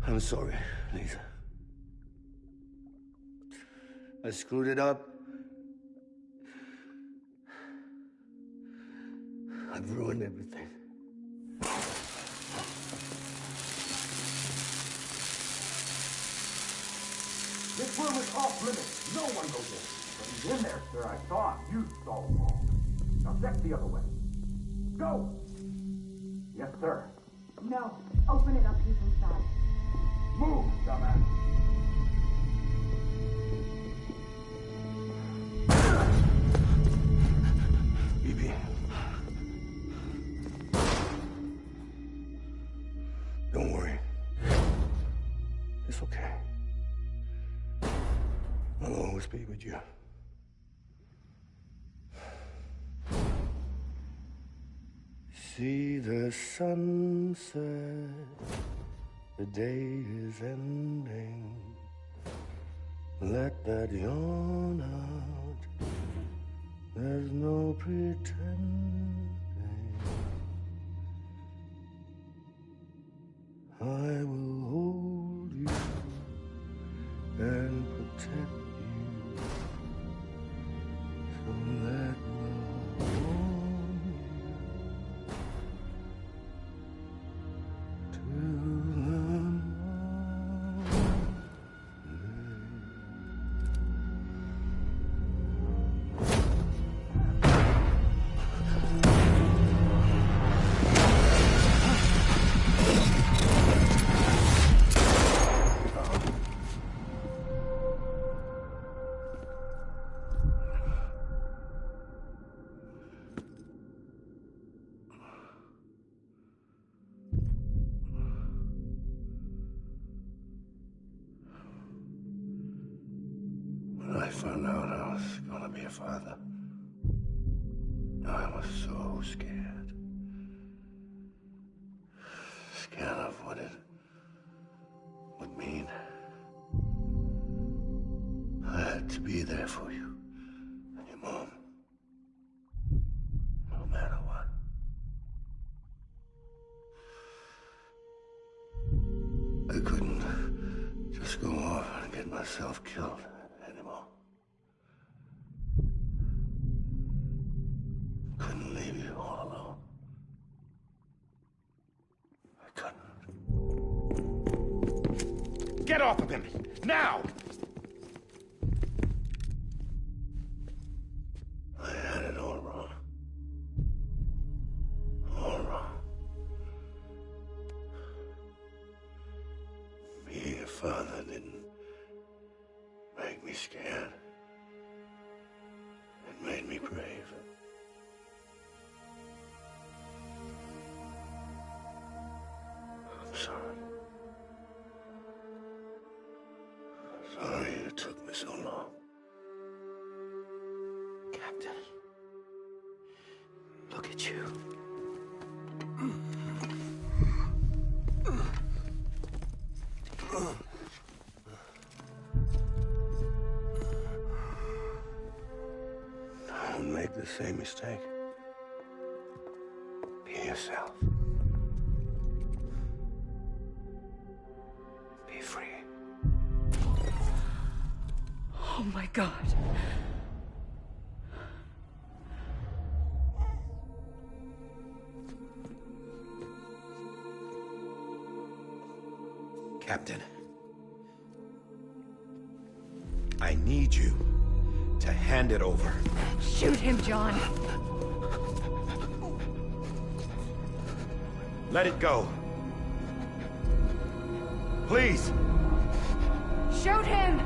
Speaker 10: I'm sorry, Lisa. I screwed it up. I've ruined everything.
Speaker 11: This room is off limits. No one goes in. But he's in there, sir. I saw him. You saw him all. Now check the other way. Go! Yes, sir.
Speaker 12: No. Open it up. He's inside.
Speaker 11: Move, dumbass.
Speaker 10: Evie. Don't worry. It's okay. I'll always be with you. See the sunset. The day is ending. Let that yawn out. There's no pretending. I will hold you and protect you. So let love warm you to the morning. When I found out I was gonna be a father, I was so scared. Scared of what it would mean. I had to be there for you and your mom. myself killed anymore. Couldn't leave you all alone. I couldn't.
Speaker 7: Get off of him! Now!
Speaker 10: I had it all wrong. All wrong. Being a father didn't make me scared. It made me brave. I'm sorry. Sorry it took me so long.
Speaker 8: Captain, look at you.
Speaker 10: Don't make the same mistake. Be yourself. Be free.
Speaker 4: Oh my God.
Speaker 7: Captain, I need you to hand it over.
Speaker 4: Shoot him, John.
Speaker 7: Let it go. Please.
Speaker 4: Shoot him!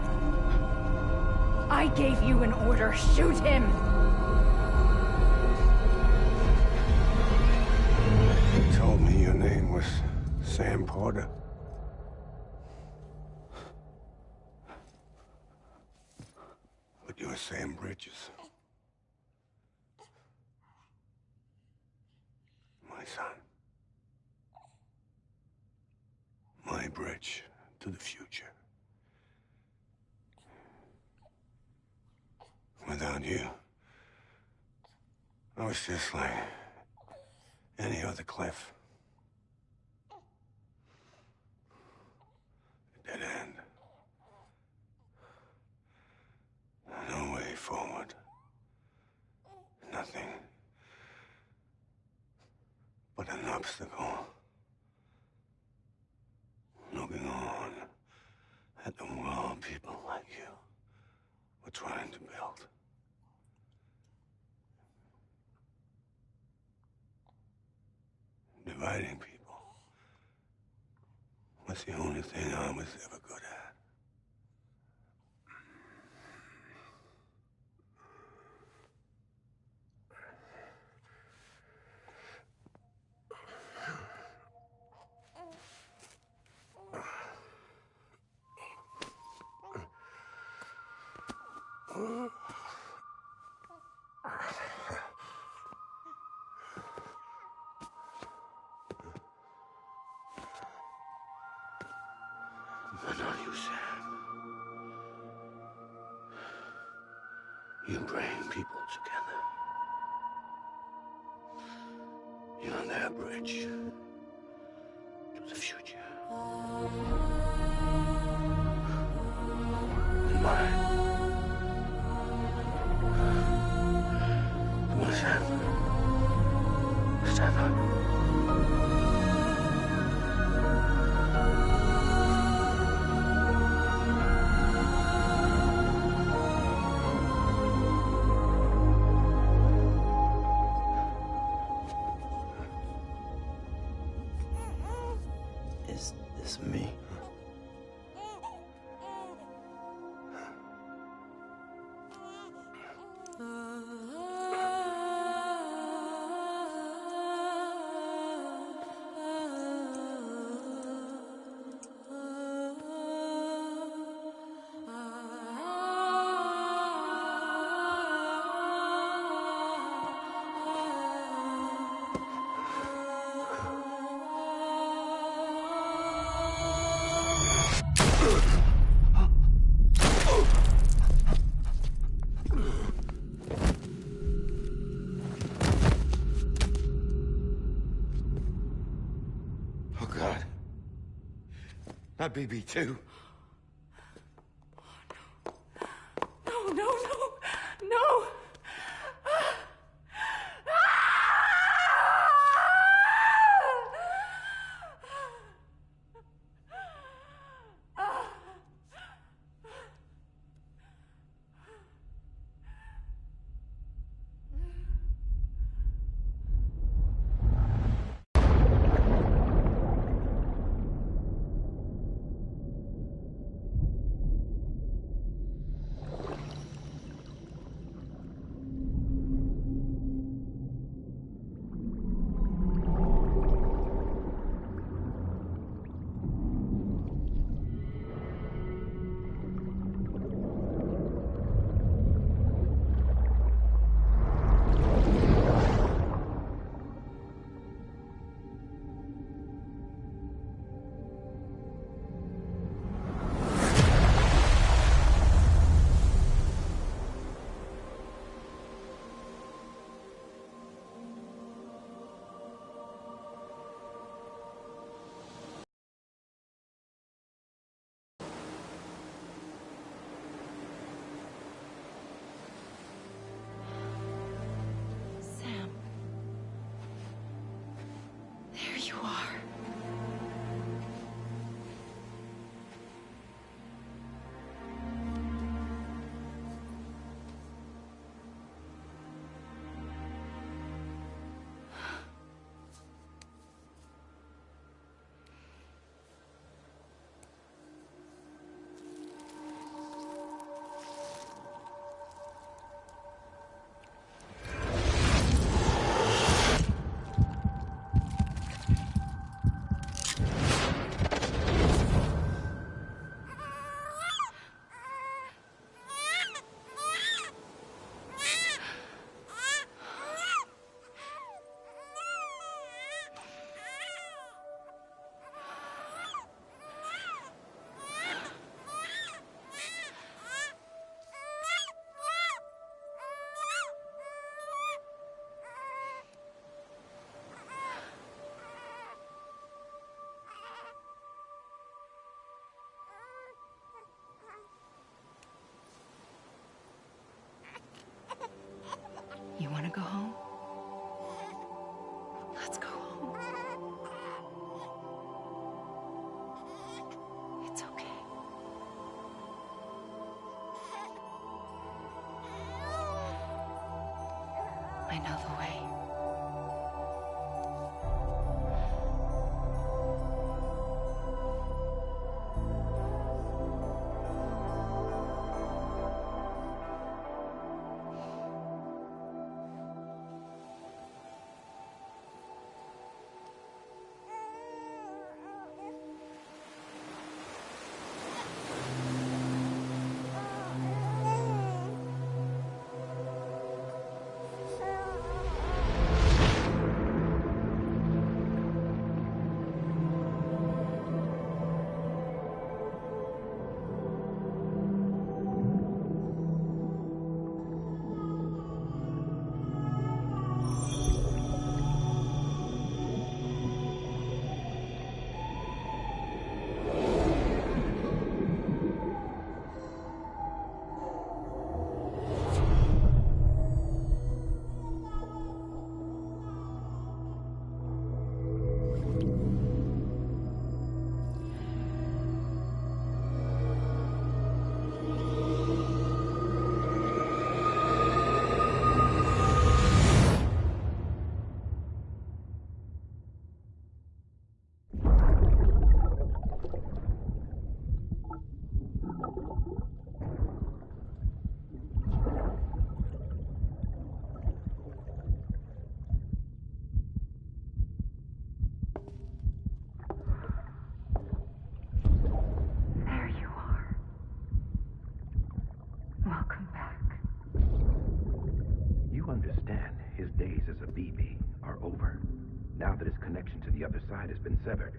Speaker 4: I gave you an order. Shoot him!
Speaker 10: You told me your name was Sam Porter. But you're Sam Bridges. My son. My bridge to the future. Without you, I was just like any other Cliff. A dead end. No way forward. Nothing but an obstacle. Looking on at the world people like you were trying to build. Dividing people was the only thing I was ever good at. But not you, Sam. You bring people together. You're their bridge to the future. And mine. Come on, Sam. Stand up.
Speaker 8: Is this me?
Speaker 7: Oh, God. Not BB2.
Speaker 4: I know the way. Welcome back.
Speaker 13: You understand his days as a BB are over, now that his connection to the other side has been severed.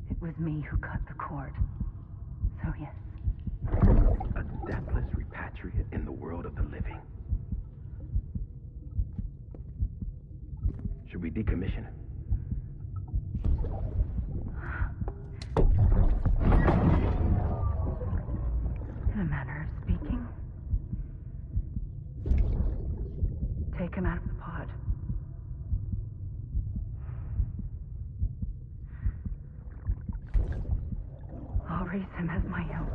Speaker 4: It was me who cut the cord. So yes.
Speaker 13: A deathless repatriate in the world of the living. Should we decommission him?
Speaker 4: In a manner of speaking. Take him out of the pod. I'll raise him as my own.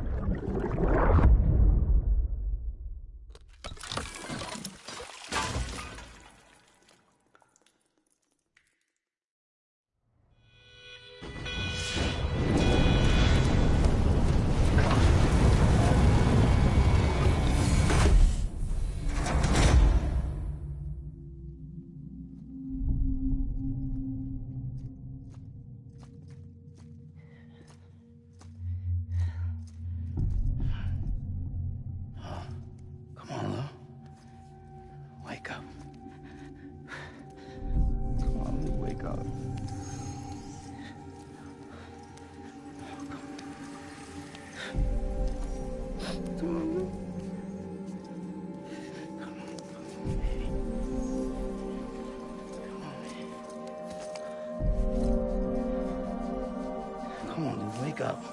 Speaker 8: Come on, dude, wake up.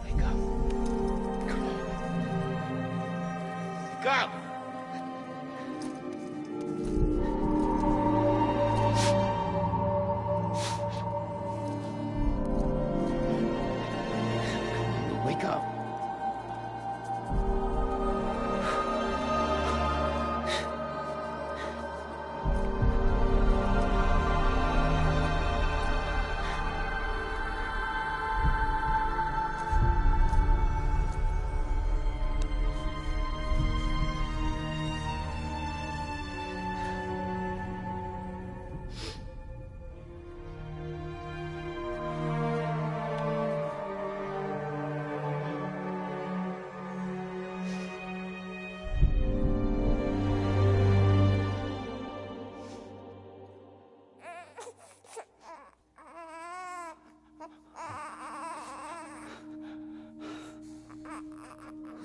Speaker 8: Wake up. Come on. Wake up! Wake up.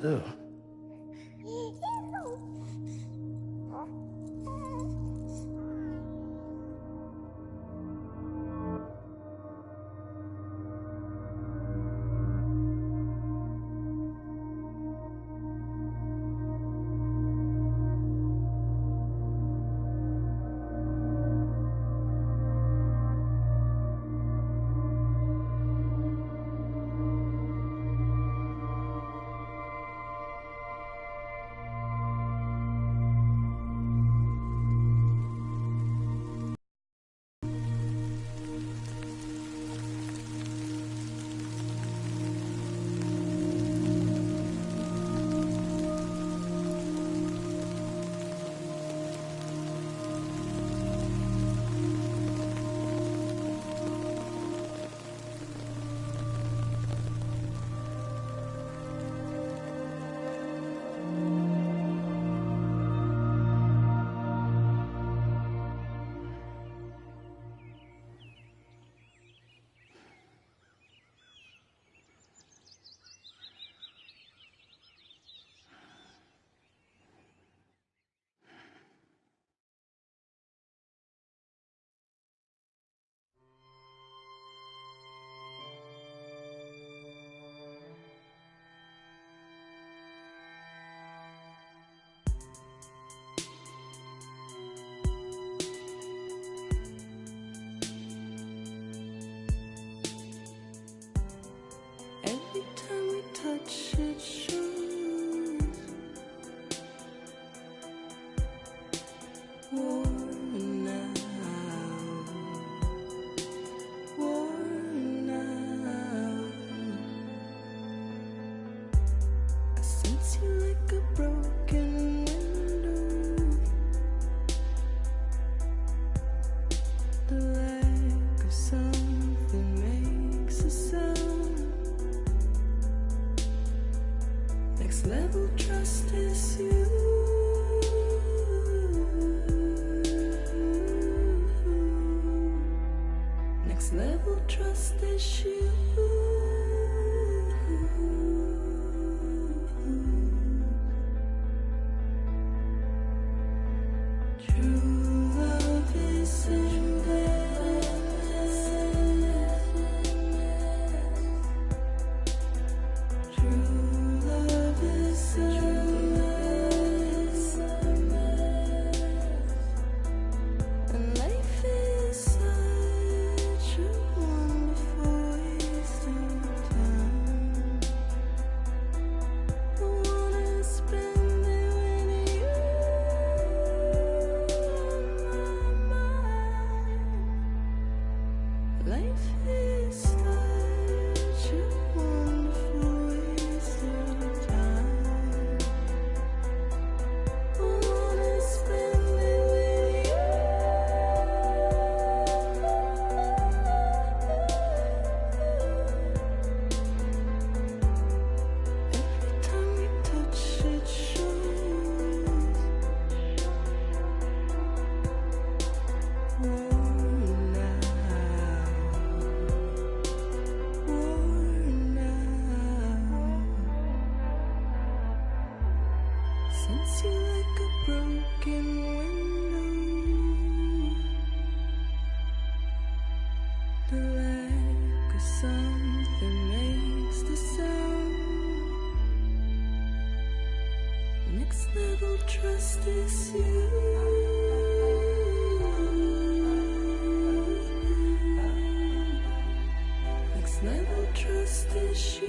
Speaker 8: Ew.
Speaker 1: level trust is you. Next level trust is you. True love is endless. True love is endless. And life is such a wonderful waste of time. I wanna spend it with you on my mind. Life is such a wonderful waste of time. I wanna spend it with you. Every time we touch it shows. Worn out. Sense you like a broken window. The lack of something makes the sound. Next level trust is you. Next level trust is you.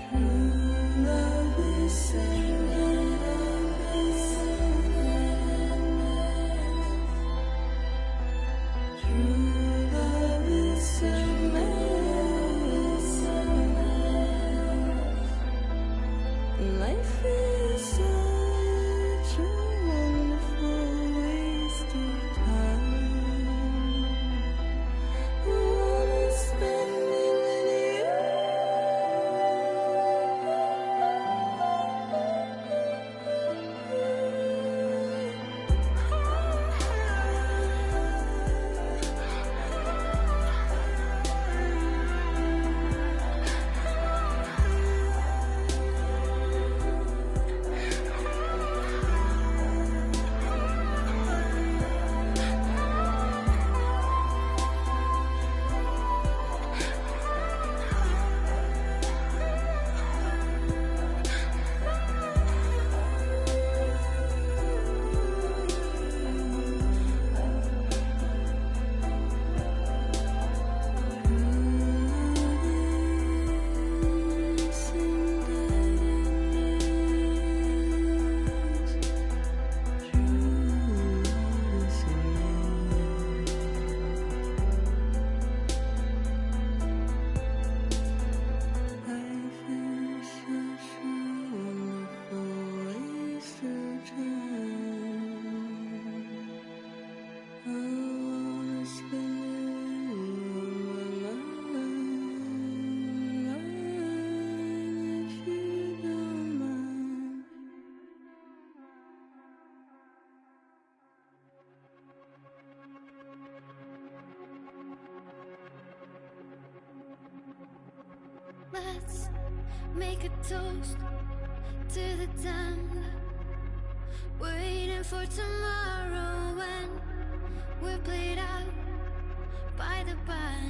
Speaker 1: True love is endless. True love is endless. Life is such a wonderful waste of time. I wanna spend it with you.
Speaker 14: Let's make a toast to the time waiting for tomorrow when we're played out by the by.